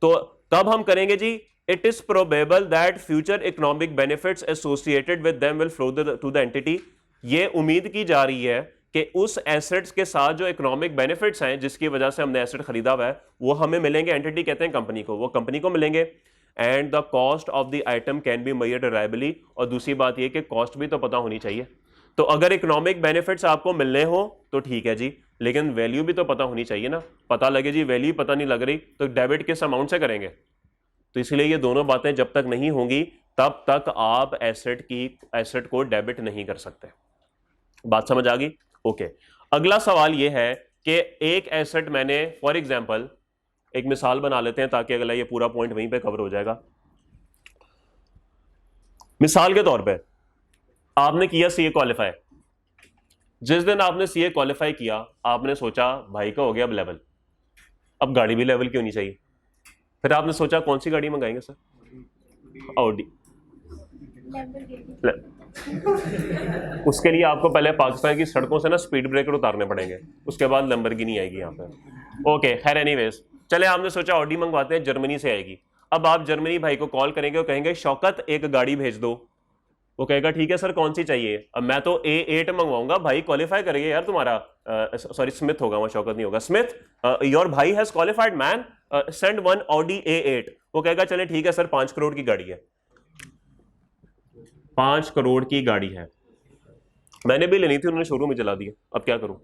तो तब हम करेंगे जी, it is probable that future economic benefits associated with them will flow to the entity. ये उम्मीद की जा रही है कि उस एसेट्स के साथ जो इकोनॉमिक बेनिफिट्स हैं जिसकी वजह से हमने एसेट खरीदा हुआ है वो हमें मिलेंगे। एंटिटी कहते हैं कंपनी को, वो कंपनी को मिलेंगे। And the cost of the item can be measured reliably. और दूसरी बात ये कि कॉस्ट भी तो पता होनी चाहिए। तो अगर इकोनॉमिक बेनिफिट्स आपको मिलने हो तो ठीक है जी, लेकिन वैल्यू भी तो पता होनी चाहिए ना। पता लगे जी वैल्यू पता नहीं लग रही तो डेबिट किस अमाउंट से करेंगे? तो इसलिए ये दोनों बातें जब तक नहीं होंगी तब तक आप एसेट को डेबिट नहीं कर सकते। बात समझ आ गई? ओके, अगला सवाल ये है कि एक एसेट मैंने, फॉर एग्जांपल एक मिसाल बना लेते हैं ताकि अगला ये पूरा पॉइंट वहीं पे कवर हो जाएगा। मिसाल के तौर पे आपने किया सीए क्वालिफाई। जिस दिन आपने सीए क्वालिफाई किया आपने सोचा भाई का हो गया अब लेवल, अब गाड़ी भी लेवल की होनी चाहिए। फिर आपने सोचा कौन सी गाड़ी मंगाएंगे सर? ऑडी। उसके लिए आपको पहले पाकिस्तान की सड़कों से ना स्पीड ब्रेकर उतारने पड़ेंगे, उसके बाद लैम्बोर्गिनी आएगी यहाँ पे। ओके, खैर एनीवेज, चले आपने सोचा ऑडी मंगवाते हैं, जर्मनी से आएगी। अब आप जर्मनी भाई को कॉल करेंगे और कहेंगे शौकत एक गाड़ी भेज दो। वो कहेगा ठीक है सर कौन सी चाहिए? अब मैं तो A8 मंगवाऊंगा, भाई क्वालिफाई करिए यार तुम्हारा, सॉरी स्मिथ होगा, वहां शौकत नहीं होगा, स्मिथ योर भाई has qualified man, send one Audi A8। वो कहेगा चले ठीक है सर 5 करोड़ की गाड़ी है, 5 करोड़ की गाड़ी है, मैंने भी लेनी थी, उन्होंने शोरूम में चला दिया, अब क्या करूं?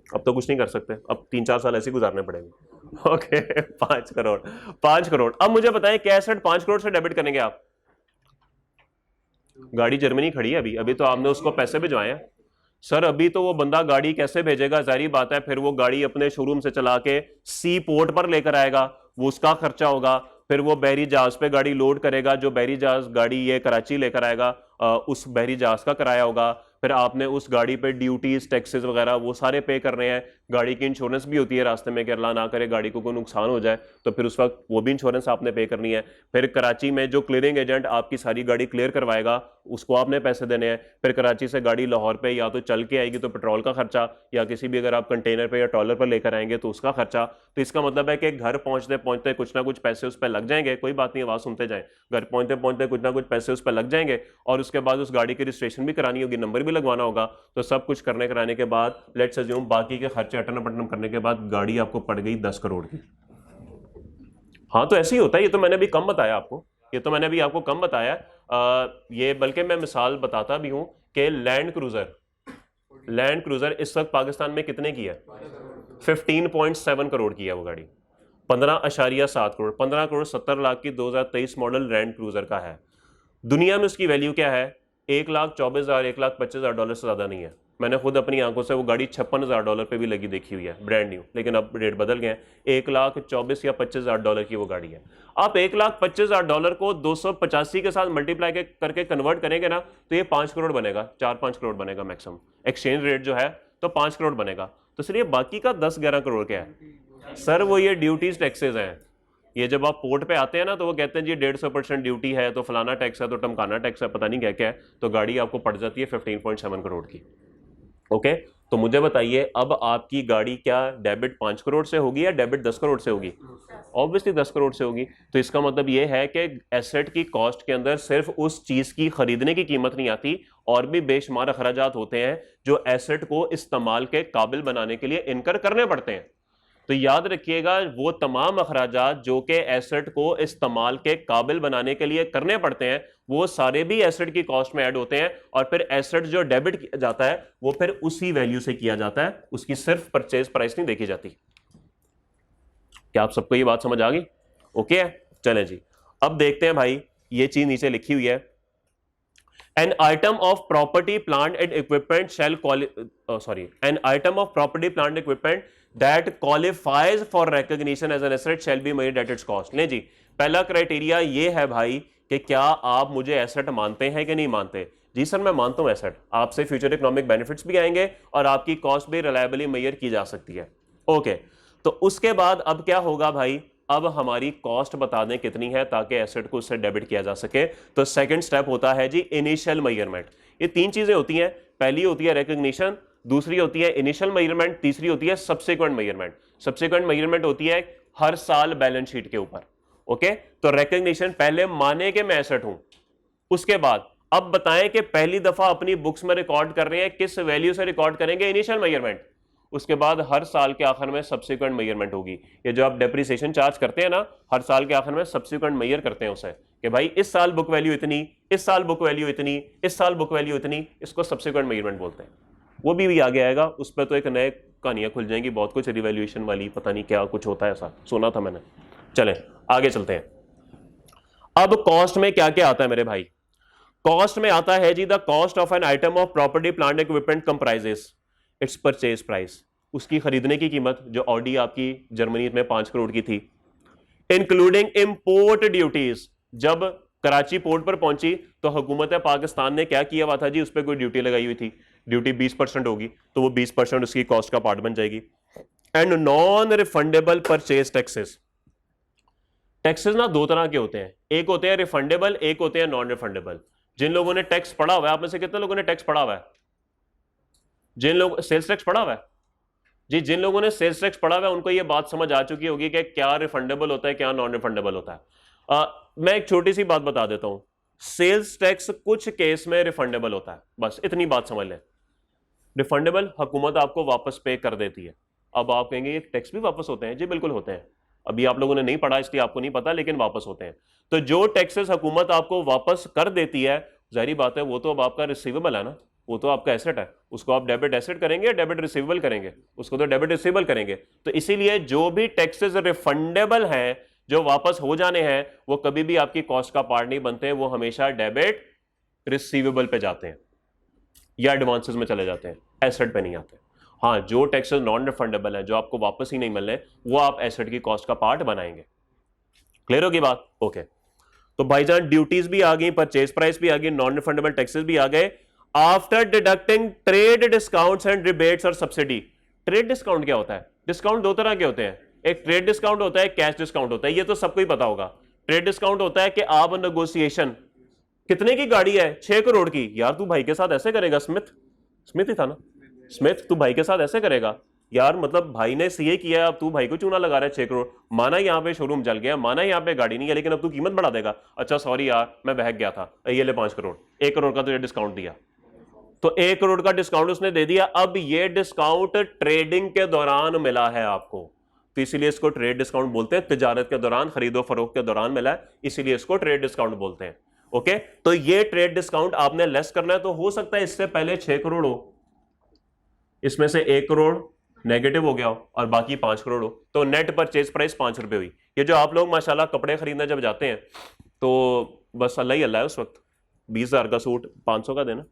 अब तो कुछ नहीं कर सकते, अब 3-4 साल ऐसे गुजारने पड़ेंगे। ओके 5 करोड़, 5 करोड़। अब मुझे बताएं क्या एसेट 5 करोड़ से डेबिट करेंगे आप? गाड़ी जर्मनी खड़ी है अभी, अभी तो आपने उसको पैसे भिजवाए हैं सर, अभी तो वो बंदा गाड़ी कैसे भेजेगा? जारी बात है, फिर वो गाड़ी अपने शोरूम से चला के सी पोर्ट पर लेकर आएगा, वो उसका खर्चा होगा। फिर वो बहरी जहाज पे गाड़ी लोड करेगा, जो बहरी जहाज गाड़ी ये कराची लेकर आएगा, उस बहरी जहाज का किराया होगा। फिर आपने उस गाड़ी पे ड्यूटीज टैक्सेस वगैरह वो सारे पे करने हैं। गाड़ी की इंश्योरेंस भी होती है रास्ते में कि अल्लाह ना करे गाड़ी को कोई नुकसान हो जाए तो फिर उस वक्त वो भी इंश्योरेंस आपने पे करनी है। फिर कराची में जो क्लियरिंग एजेंट आपकी सारी गाड़ी क्लियर करवाएगा उसको आपने पैसे देने हैं। फिर कराची से गाड़ी लाहौर पे या तो चल के आएगी तो पेट्रोल का खर्चा, या किसी भी अगर आप कंटेनर पे या ट्रॉलर पर लेकर आएंगे तो उसका खर्चा। तो इसका मतलब है कि घर पहुंचते पहुंचते कुछ ना कुछ पैसे उस पर लग जाएंगे। कोई बात नहीं, आवाज सुनते जाएं, घर पहुंचते पहुंचते कुछ ना कुछ पैसे उस पर लग जाएंगे और उसके बाद उस गाड़ी की रजिस्ट्रेशन भी करानी होगी, नंबर भी लगवाना होगा। तो सब कुछ करने कराने के बाद लेट्स अज्यूम बाकी के खर्चे अटन पटन करने के बाद गाड़ी आपको पड़ गई 10 करोड़ की। हाँ तो ऐसे ही होता है, ये तो मैंने भी कम बताया आपको, ये तो मैंने भी आपको कम बताया। ये बल्कि मैं मिसाल बताता भी हूं कि लैंड क्रूजर इस वक्त पाकिस्तान में कितने की है? 15.7 करोड़ की है वो गाड़ी, 15.7 करोड़, 15 करोड़ 70 लाख की 2023 मॉडल लैंड क्रूजर का है। दुनिया में उसकी वैल्यू क्या है? $1,24,000 $1,25,000 से ज्यादा नहीं है। मैंने खुद अपनी आंखों से वो गाड़ी $56,000 पे भी लगी देखी हुई है, ब्रांड न्यू, लेकिन अब रेट बदल गए हैं। $1,24,000 या $25,000 की वो गाड़ी है। आप $1,25,000 को 285 के साथ मल्टीप्लाई करके कन्वर्ट करेंगे ना, तो ये 5 करोड़ बनेगा, 4-5 करोड़ बनेगा मैक्सिमम। एक्सचेंज रेट जो है तो 5 करोड़ बनेगा। तो सर ये बाकी का 10-11 करोड़ क्या है? सर वो ये ड्यूटीज टैक्सेस हैं। ये जब आप पोर्ट पे आते हैं ना, तो वो कहते हैं जी 150% ड्यूटी है, तो फलाना टैक्स है, तो टमकाना टैक्स है, पता नहीं क्या क्या है, तो गाड़ी आपको पड़ जाती है 15.7 करोड़ की। ओके, तो मुझे बताइए अब आपकी गाड़ी क्या डेबिट 5 करोड़ से होगी या डेबिट 10 करोड़ से होगी? ऑब्वियसली 10 करोड़ से होगी। तो इसका मतलब ये है कि एसेट की कॉस्ट के अंदर सिर्फ उस चीज की खरीदने की कीमत नहीं आती, और भी बेशुमार अखराजात होते हैं जो एसेट को इस्तेमाल के काबिल बनाने के लिए इनकर करने पड़ते हैं। तो याद रखिएगा, वो तमाम अखराजात जो कि एसेट को इस्तेमाल के काबिल बनाने के लिए करने पड़ते हैं, वो सारे भी एसेट की कॉस्ट में ऐड होते हैं, और फिर एसेट जो डेबिट किया जाता है वो फिर उसी वैल्यू से किया जाता है, उसकी सिर्फ परचेज प्राइस नहीं देखी जाती। क्या आप सबको ये बात समझ आ गई? ओके है, चलें जी। अब देखते हैं भाई, ये चीज नीचे लिखी हुई है, an item of property plant and equipment shall an item of property plant and equipment that qualifies for recognition as an asset shall be made at its cost। ले जी, पहला क्राइटेरिया ये है भाई कि क्या आप मुझे एसेट मानते हैं कि नहीं मानते? जी सर मैं मानता हूं एसेट, आपसे फ्यूचर इकोनॉमिक बेनिफिट्स भी आएंगे और आपकी कॉस्ट भी रिलायबली मेजर की जा सकती है। ओके, तो उसके बाद अब क्या होगा भाई, अब हमारी कॉस्ट बता दें कितनी है ताकि एसेट को उससे डेबिट किया जा सके। तो सेकंड स्टेप होता है जी इनिशियल मेजरमेंट। ये तीन चीजें होती हैं, पहली होती है रिकॉग्निशन, दूसरी होती है इनिशियल मेजरमेंट, तीसरी होती है सब्सिक्वेंट मेजरमेंट। सब्सिक्वेंट मेजरमेंट होती है हर साल बैलेंस शीट के ऊपर। ओके, तो रिकॉग्निशन पहले माने कि मैं एसेट हूं, उसके बाद अब बताएं कि पहली दफा अपनी बुक्स में रिकॉर्ड कर रहे हैं, किस वैल्यू से रिकॉर्ड करेंगे? Initial measurement. उसके बाद हर साल के आखिर में सब्सिक्वेंट मेजरमेंट होगी। ये जो आप डेप्रिसिएशन चार्ज करते हैं ना, हर साल के आखिर में सब्सिक्वेंट मेजर करते हैं उसे, कि भाई इस साल बुक वैल्यू इतनी, इस साल बुक वैल्यू इतनी, इस साल बुक वैल्यू इतनी, इसको सब्सिक्वेंट मेजरमेंट बोलते हैं। वो भी आगे आएगा, उस पर तो एक नए कहानियां खुल जाएंगी, बहुत कुछ रिवैल्यूएशन वाली, पता नहीं क्या कुछ होता है, ऐसा सुना था मैंने। चलें आगे चलते हैं। अब कॉस्ट में क्या क्या आता है मेरे भाई? कॉस्ट में आता है जी the cost of an item of property plant equipment comprises its purchase price. उसकी खरीदने की कीमत, जो ऑडी आपकी जर्मनी में 5 करोड़ की थी, इंक्लूडिंग इंपोर्ट ड्यूटीज। जब कराची पोर्ट पर पहुंची तो हुकूमत पाकिस्तान ने क्या किया हुआ था जी, उस पर कोई ड्यूटी लगाई हुई थी, ड्यूटी 20% होगी, तो वो 20% उसकी कॉस्ट का पार्ट बन जाएगी। And non refundable purchase taxes. Taxes ना दो तरह के होते हैं, एक होते हैं रिफंडेबल, एक होते हैं नॉन रिफंडेबल। जिन लोगों ने टैक्स पढ़ा हुआ है, आप में से कितने लोगों ने टैक्स पढ़ा हुआ है? जिन लोग सेल्स टैक्स पढ़ा हुआ है जी, जिन लोगों ने सेल्स टैक्स पढ़ा हुआ है उनको ये बात समझ आ चुकी होगी कि क्या रिफंडेबल होता है, क्या नॉन रिफंडेबल होता है। मैं एक छोटी सी बात बता देता हूं, सेल्स टैक्स कुछ केस में रिफंडेबल होता है, बस इतनी बात समझ लें। रिफंडेबल हुकूमत आपको वापस पे कर देती है। अब आप कहेंगे ये टैक्स भी वापस होते हैं? जी बिल्कुल होते हैं, अभी आप लोगों ने नहीं पढ़ा इसलिए आपको नहीं पता, लेकिन वापस होते हैं। तो जो टैक्सेस हुकूमत आपको वापस कर देती है, जाहिर बात है वो तो अब आपका रिसीवेबल है ना, वो तो आपका एसेट है, उसको आप डेबिट एसेट करेंगे या डेबिट रिसीवेबल करेंगे? उसको तो डेबिट रिसीवेबल करेंगे। तो इसीलिए जो भी टैक्सेस रिफंडेबल हैं, जो वापस हो जाने हैं, वो कभी भी आपकी कॉस्ट का पार्ट नहीं बनते हैं, वो हमेशा डेबिट रिसीवेबल पे जाते हैं या एडवांसेस में चले जाते हैं, एसेट पे नहीं आते। हाँ, जो टैक्सेस नॉन रिफंडेबल है, जो आपको वापस ही नहीं मिलने, वो आप एसेट की कॉस्ट का पार्ट बनाएंगे। क्लियर होगी बात? ओके, तो भाईजान ड्यूटीज भी आ गई, परचेज प्राइस भी आ गई, नॉन रिफंडेबल टैक्सेस भी आ गए। After deducting trade discounts and rebates और सब्सिडी। ट्रेड डिस्काउंट क्या होता है? डिस्काउंट दो तरह के होते हैं, एक ट्रेड डिस्काउंट होता है, कैश डिस्काउंट होता है, ये तो सबको ही पता होगा। ट्रेड डिस्काउंट होता है कि आप नेगोशिएशन, कितने की गाड़ी है? 6 करोड़ की। यार तू भाई के साथ ऐसे करेगा, स्मिथ ही था ना, स्मिथ, तू भाई के साथ ऐसे करेगा यार, मतलब भाई ने सीए किया है, अब तू भाई को चूना लगा रहा है 6 करोड़। माना यहाँ पे शोरूम जल गया, माना यहाँ पे गाड़ी नहीं है, लेकिन अब तू कीमत बढ़ा देगा। अच्छा सॉरी यार मैं बहक गया था, ये ले 5 करोड़, 1 करोड़ का तुझे डिस्काउंट दिया, तो 1 करोड़ का डिस्काउंट उसने दे दिया। अब ये डिस्काउंट ट्रेडिंग के दौरान मिला है आपको, तो इसीलिए इसको ट्रेड डिस्काउंट बोलते हैं। तिजारत के दौरान, खरीदो फरोख्त के दौरान मिला है, इसीलिए इसको ट्रेड डिस्काउंट बोलते हैं। ओके, तो ये ट्रेड डिस्काउंट आपने लेस करना है, तो हो सकता है इससे पहले 6 करोड़ हो, इसमें से 1 करोड़ नेगेटिव हो गया हो और बाकी 5 करोड़ हो, तो नेट परचेज प्राइस 5 रुपए हुई। ये जो आप लोग माशाल्लाह कपड़े खरीदने जब जाते हैं, तो बस अल्लाह ही अल्लाह है उस वक्त, 20,000 का सूट 500 का देना।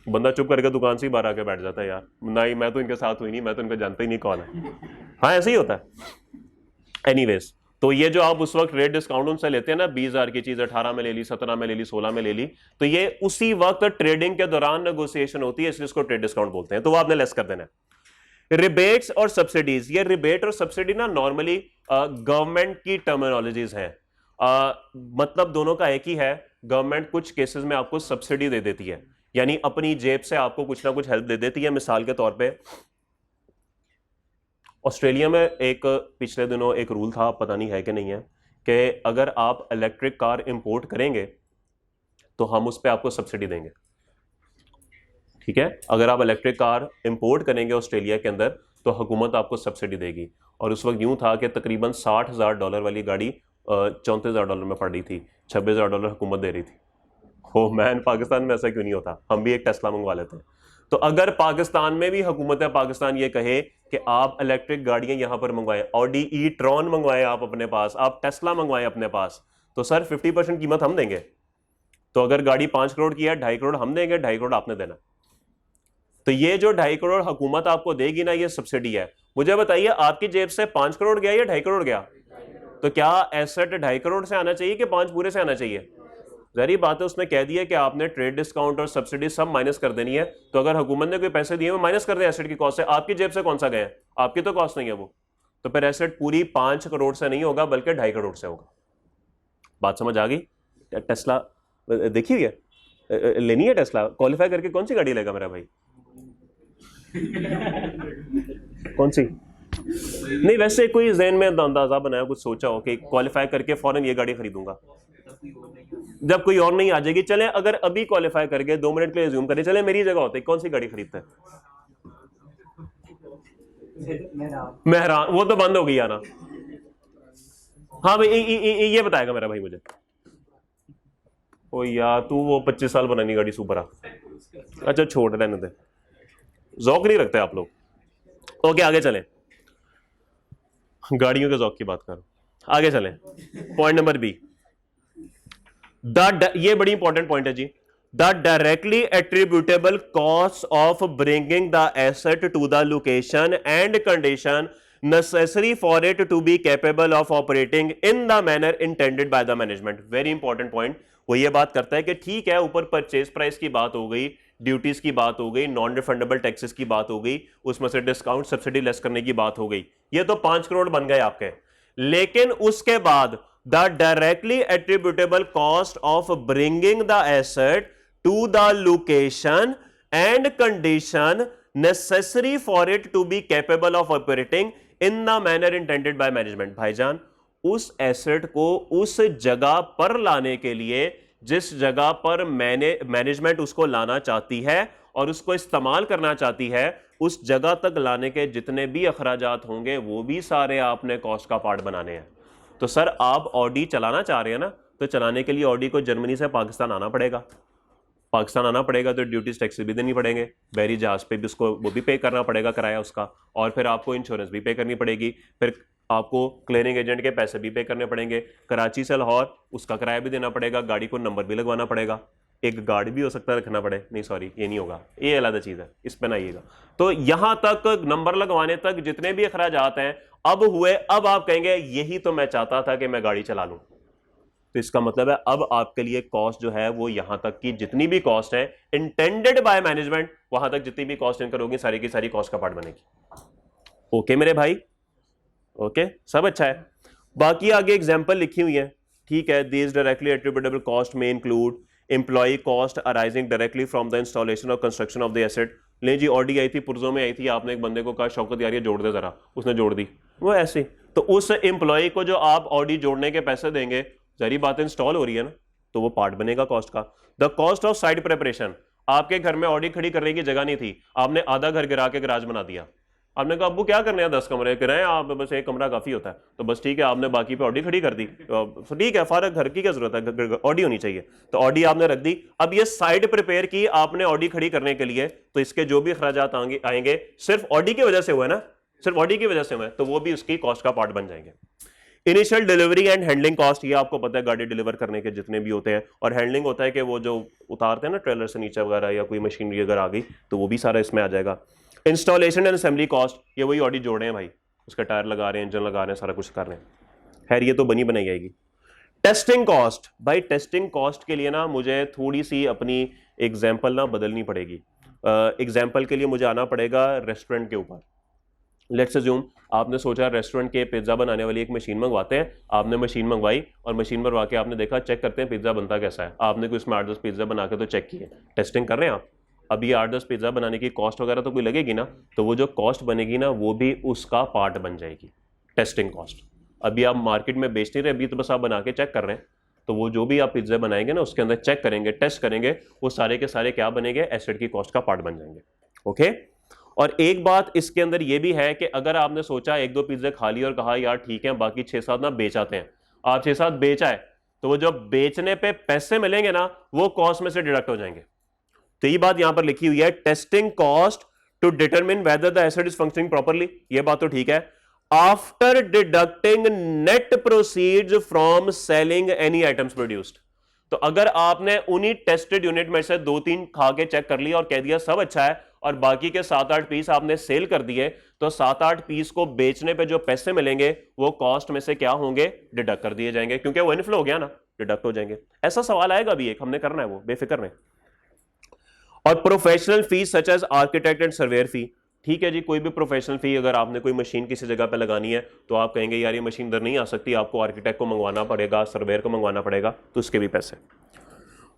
बंदा चुप करके दुकान से ही बाहर आके बैठ जाता है, यार नहीं मैं तो इनके साथ हुई नहीं, मैं तो इनको जानता ही नहीं कौन है। हाँ ऐसे ही होता है। एनीवेज, तो ये जो आप उस वक्त रेट डिस्काउंट उनसे लेते हैं ना, 20,000 की चीज 18 में ले ली, 17 में ले ली, 16 में ले ली, तो ये उसी वक्त ट्रेडिंग के दौरान नेगोशिएशन होती है, इसलिए इसको ट्रेड डिस्काउंट बोलते हैं। तो वो आपने लेस कर देना है। रिबेट्स और सब्सिडीज, ये रिबेट और सब्सिडी ना नॉर्मली गवर्नमेंट की टर्मिनोलॉजीज हैं, मतलब दोनों का एक ही है। गवर्नमेंट कुछ केसेस में आपको सब्सिडी दे देती है, यानी अपनी जेब से आपको कुछ ना कुछ हेल्प दे देती है। मिसाल के तौर पे ऑस्ट्रेलिया में एक पिछले दिनों एक रूल था, पता नहीं है कि नहीं है, कि अगर आप इलेक्ट्रिक कार इंपोर्ट करेंगे तो हम उस पर आपको सब्सिडी देंगे। ठीक है, अगर आप इलेक्ट्रिक कार इंपोर्ट करेंगे ऑस्ट्रेलिया के अंदर तो हुकूमत आपको सब्सिडी देगी। और उस वक्त यूं था कि तकरीबन $60,000 वाली गाड़ी $34,000 में पड़ रही थी, $26,000 हुकूमत दे रही थी। हो मैन, पाकिस्तान में ऐसा क्यों नहीं होता? हम भी एक टेस्ला मंगवा लेते हैं। तो अगर पाकिस्तान में भी हुकूमत पाकिस्तान ये कहे कि आप इलेक्ट्रिक गाड़ियां यहां पर मंगवाएं, ऑडी ई ट्रॉन मंगवाएं आप अपने पास, आप टेस्ला मंगवाएं अपने पास, तो सर 50% कीमत हम देंगे। तो अगर गाड़ी 5 करोड़ की है, 2.5 करोड़ हम देंगे, 2.5 करोड़ आपने देना। तो ये जो 2.5 करोड़ हुकूमत आपको देगी ना, ये सब्सिडी है। मुझे बताइए, आपकी जेब से 5 करोड़ गया या 2.5 करोड़ गया? तो क्या एसेट 2.5 करोड़ से आना चाहिए कि 5 पूरे से आना चाहिए? जहरी बात है, उसने कह दिया कि आपने ट्रेड डिस्काउंट और सब्सिडी सब माइनस कर देनी है। तो अगर हुकूमत ने कोई पैसे दिए वो माइनस कर दे एसेट की कॉस्ट से, आपकी जेब से कौन सा गया? आपकी तो कॉस्ट नहीं है वो। तो फिर एसेट पूरी 5 करोड़ से नहीं होगा बल्कि 2.5 करोड़ से होगा। बात समझ आ गई? टेस्ला देखी हुई है, लेनी है टेस्ला? क्वालिफाई करके कौन सी गाड़ी लेगा मेरा भाई? कौन सी? नहीं वैसे कोई ज़हन में अंदाजा बनाया, कुछ सोचा हो कि क्वालिफाई करके फौरन ये गाड़ी खरीदूंगा जब कोई और नहीं आ जाएगी। चले अगर अभी क्वालिफाई करके 2 मिनट के लिए ज़ूम करें, चले मेरी जगह होते, कौन सी गाड़ी खरीदते हैं? मेहरान, वो तो बंद हो गई ना। हाँ भाई ये बताएगा मेरा भाई मुझे। ओ यार तू वो 25 साल बनानी गाड़ी सुपरा। अच्छा छोड़ रहने दे, जौक नहीं रखते आप लोग। ओके आगे चले, गाड़ियों के जौक की बात करो, आगे चले। पॉइंट नंबर बी, ये बड़ी इंपॉर्टेंट पॉइंट है जी। The directly attributable cost of bringing the asset to the location and condition necessary for it to be capable of operating in the manner intended by the management। Very important point. वो ये बात करता है कि ठीक है, ऊपर purchase price की बात हो गई, ड्यूटीज की बात हो गई, नॉन रिफंडेबल टैक्सेस की बात हो गई, उसमें से डिस्काउंट सब्सिडी लेस करने की बात हो गई, ये तो 5 करोड़ बन गए आपके। लेकिन उसके बाद the directly attributable cost of bringing the asset to the location and condition necessary for it to be capable of operating in the manner intended by management. भाईजान, उस एसेट को उस जगह पर लाने के लिए जिस जगह पर मैनेजमेंट उसको लाना चाहती है और उसको इस्तेमाल करना चाहती है, उस जगह तक लाने के जितने भी अखराजात होंगे वो भी सारे आपने कॉस्ट का पार्ट बनाने हैं। तो सर आप ऑडी चलाना चाह रहे हैं ना, तो चलाने के लिए ऑडी को जर्मनी से पाकिस्तान आना पड़ेगा। पाकिस्तान आना पड़ेगा तो ड्यूटीज टैक्सेस भी देनी पड़ेंगे, बहरी जहाज पे भी उसको वो भी पे करना पड़ेगा किराया उसका, और फिर आपको इंश्योरेंस भी पे करनी पड़ेगी, फिर आपको क्लियरिंग एजेंट के पैसे भी पे करने पड़ेंगे, कराची से लाहौर उसका किराया भी देना पड़ेगा, गाड़ी को नंबर भी लगवाना पड़ेगा, एक गार्ड भी हो सकता है रखना पड़े, नहीं सॉरी ये नहीं होगा, ये अलग चीज़ है, इस पर ना आइएगा। तो यहां तक नंबर लगवाने तक जितने भी अखराजात हैं अब हुए, अब आप कहेंगे यही तो मैं चाहता था कि मैं गाड़ी चला लूं। तो इसका मतलब है अब आपके लिए कॉस्ट जो है वो यहां तक की जितनी भी कॉस्ट है इंटेंडेड बाय मैनेजमेंट, वहां तक जितनी भी कॉस्ट इनकर होगी सारी की सारी कॉस्ट का पार्ट बनेगी। ओके मेरे भाई, ओके सब अच्छा है। बाकी आगे एग्जांपल लिखी हुई है, ठीक है। दिस डायरेक्टली एट्रीब्यूटेबल कॉस्ट में include employ cost arising directly from the installation और कंस्ट्रक्शन ऑफ द एसेट। ले जी ऑडी आई थी, पुर्जों में आई थी, आपने एक बंदे को कहा शौकत यार ये जोड़ दे जरा, उसने जोड़ दी, वो ऐसे। तो उस एम्प्लॉय को जो आप ऑडी जोड़ने के पैसे देंगे, जहरी बात इंस्टॉल हो रही है ना, तो वो पार्ट बनेगा कॉस्ट का। The cost of site preparation, आपके घर में ऑडी खड़ी करने की जगह नहीं थी, आपने आधा घर गिरा के गराज बना दिया, आपने कहा अब्बू क्या करने हैं 10 कमरे किराए, आप बस एक कमरा काफी होता है, तो बस ठीक है आपने बाकी पे ऑडी खड़ी कर दी, तो ठीक है फारग घर की क्या जरूरत है, ऑडी होनी चाहिए, तो ऑडी आपने रख दी। अब ये साइट प्रिपेयर की आपने ऑडी खड़ी करने के लिए, तो इसके जो भी अखराजात आएंगे सिर्फ ऑडी की वजह से हुआ है ना, सिर्फ ऑडी की वजह से हुआ है, तो वो भी उसकी कॉस्ट का पार्ट बन जाएंगे। Initial delivery and handling cost, ये आपको पता है गाड़ी डिलीवर करने के जितने भी होते हैं, और हैंडलिंग होता है कि वो जो उतारते हैं ना ट्रेलर से नीचे वगैरह, या कोई मशीनरी अगर आ गई तो वो भी सारा इसमें आ जाएगा। इंस्टॉलेशन एंड असेंबली कॉस्ट, ये वही ऑडी जोड़े हैं भाई, उसका टायर लगा रहे हैं, इंजन लगा रहे हैं, सारा कुछ कर रहे हैं, खैर ये तो बनी बनाई आएगी। टेस्टिंग कॉस्ट, भाई टेस्टिंग कॉस्ट के लिए ना मुझे थोड़ी सी अपनी एग्जाम्पल ना बदलनी पड़ेगी। एग्जाम्पल के लिए मुझे आना पड़ेगा रेस्टोरेंट के ऊपर। लेट्स अज्यूम आपने सोचा रेस्टोरेंट के पिज्जा बनाने वाली एक मशीन मंगवाते हैं, आपने मशीन मंगवाई और मशीन मंगवा के आपने देखा चेक करते हैं पिज्जा बनता कैसा है, आपने कोई इसमें 8-10 पिज्जा बना के तो चेक किए, टेस्टिंग कर रहे हैं आप। अब ये 8-10 पिज्जा बनाने की कॉस्ट वगैरह तो कोई लगेगी ना, तो वो जो कॉस्ट बनेगी ना वो भी उसका पार्ट बन जाएगी, टेस्टिंग कॉस्ट। अभी आप मार्केट में बेच नहीं रहे, अभी तो बस आप बना के चेक कर रहे हैं, तो वो जो भी आप पिज्जा बनाएंगे ना उसके अंदर चेक करेंगे, टेस्ट करेंगे, वो सारे के सारे क्या बनेंगे, एसेट की कॉस्ट का पार्ट बन जाएंगे। ओके, और एक बात इसके अंदर ये भी है कि अगर आपने सोचा 1-2 पिज्जे खा लिए और कहा यार ठीक है बाकी 6-7 ना बेच आते हैं, आप 6-7 बेच आए, तो वो जो बेचने पे पैसे मिलेंगे ना वो कॉस्ट में से डिडक्ट हो जाएंगे। तो ये बात यहां पर लिखी हुई है, testing cost to determine whether the asset is functioning properly, ये बात तो ठीक है। After deducting net proceeds from selling any items produced, तो अगर आपने उन्हीं टेस्टेड यूनिट में से 2-3 खा के चेक कर लिया और कह दिया सब अच्छा है, और बाकी के 7-8 पीस आपने सेल कर दिए, तो 7-8 पीस को बेचने पे जो पैसे मिलेंगे वो कॉस्ट में से क्या होंगे, डिडक्ट कर दिए जाएंगे, क्योंकि वो इनफ्लो हो गया ना, डिडक्ट हो जाएंगे। ऐसा सवाल आएगा भी एक, हमने करना है वो, बेफिक्र नहीं। और professional fees such as architect and surveyor fee, ठीक है जी, कोई भी प्रोफेशनल फी, अगर आपने कोई मशीन किसी जगह पे लगानी है तो आप कहेंगे यार ये मशीन इधर नहीं आ सकती, आपको आर्किटेक्ट को मंगवाना पड़ेगा, सर्वेयर को मंगवाना पड़ेगा, तो उसके भी पैसे।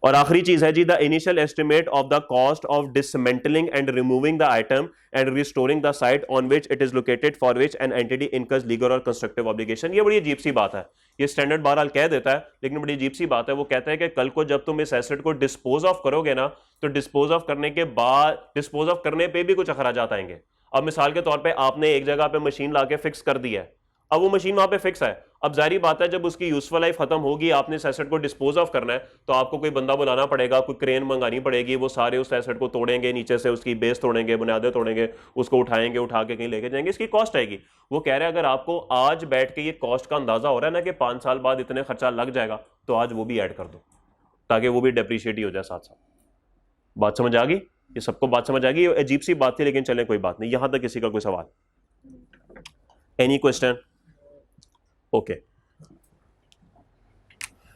और आखिरी चीज है जी, the initial estimate of the cost of dismantling and removing the item and restoring the site on which it is located for which an entity incurs legal और कंस्ट्रक्टिव ऑब्लिगेशन। ये बड़ी अजीब सी बात है, ये स्टैंडर्ड बहरहाल कह देता है, लेकिन बड़ी अजीब सी बात है। वो कहता है कि कल को जब तुम इस एसेट को डिस्पोज ऑफ करोगे ना, तो डिस्पोज ऑफ करने के बाद, डिस्पोज ऑफ करने पे भी कुछ अखराजात आएंगे। अब मिसाल के तौर पे आपने एक जगह पे मशीन लाके फिक्स कर दी है, अब वो मशीन वहां पे फिक्स है, अब जारी बात है जब उसकी यूजफुल लाइफ खत्म होगी, आपने इस एसेट को डिस्पोज ऑफ करना है, तो आपको कोई बंदा बुलाना पड़ेगा, कोई क्रेन मंगानी पड़ेगी, वो सारे उस एसेट को तोड़ेंगे, नीचे से उसकी बेस तोड़ेंगे, बुनियादें तोड़ेंगे, उसको उठाएंगे, उठा के कहीं लेके जाएंगे, इसकी कॉस्ट आएगी। वो कह रहे हैं अगर आपको आज बैठ के ये कॉस्ट का अंदाजा हो रहा है ना कि 5 साल बाद इतने खर्चा लग जाएगा, तो आज वो भी ऐड कर दो ताकि वो भी डेप्रिशिएट ही हो जाए साथ साथ। बात समझ आ गई? ये सबको बात समझ आ गई? अजीब सी बात थी, लेकिन चलें कोई बात नहीं। यहां तक किसी का कोई सवाल? Any question? ओके,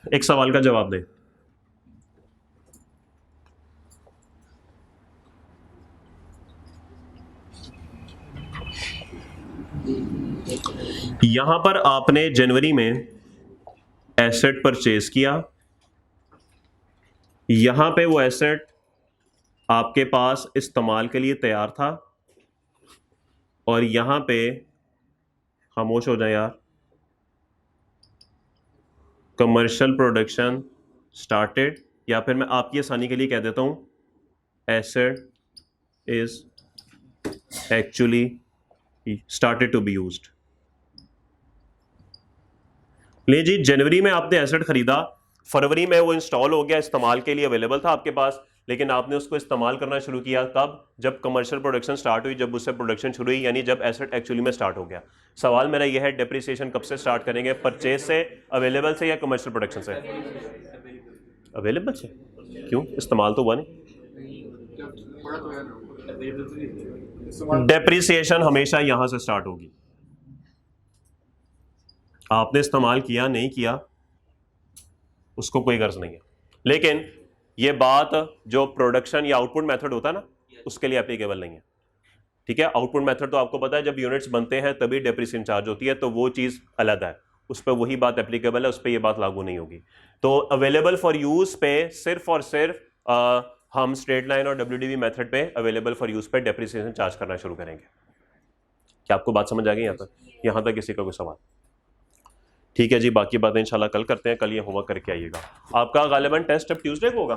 एक सवाल का जवाब दें। यहां पर आपने जनवरी में एसेट परचेज किया, यहां पे वो एसेट आपके पास इस्तेमाल के लिए तैयार था, और यहां पे खामोश हो जाए यार, कमर्शियल प्रोडक्शन स्टार्टेड, या फिर मैं आपकी आसानी के लिए कह देता हूं asset is actually started to be used. ले जी, जनवरी में आपने एसेट खरीदा, फरवरी में वो इंस्टॉल हो गया, इस्तेमाल के लिए अवेलेबल था आपके पास, लेकिन आपने उसको इस्तेमाल करना शुरू किया कब? जब कमर्शियल प्रोडक्शन स्टार्ट हुई, जब उससे प्रोडक्शन शुरू हुई, यानी जब एसेट एक्चुअली में स्टार्ट हो गया। सवाल मेरा यह है, डेप्रिसिएशन कब से स्टार्ट करेंगे? परचेज से, अवेलेबल से, या कमर्शियल प्रोडक्शन से? अवेलेबल से। क्यों? इस्तेमाल तो हुआ नहीं। डेप्रिसिएशन हमेशा यहां से स्टार्ट होगी। आपने इस्तेमाल किया नहीं किया उसको कोई गर्ज नहीं है, लेकिन ये बात जो प्रोडक्शन या आउटपुट मेथड होता है ना, उसके लिए एप्लीकेबल नहीं है। ठीक है, आउटपुट मेथड तो आपको पता है, जब यूनिट्स बनते हैं तभी डेप्रिसिएशन चार्ज होती है, तो वो चीज अलग है, उस पर वही बात एप्लीकेबल है, उस पर ये बात लागू नहीं होगी। तो अवेलेबल फॉर यूज पे सिर्फ और सिर्फ हम स्ट्रेट लाइन और WDV मेथड पे अवेलेबल फॉर यूज पे डेप्रिसिएशन चार्ज करना शुरू करेंगे। क्या आपको बात समझ आ गई? यहां तक किसी का कोई सवाल? ठीक है जी, बाकी बातें इंशाल्लाह कल करते हैं। कल ये होमवर्क करके आइएगा। आपका गालिबन टेस्ट अब ट्यूसडे को होगा।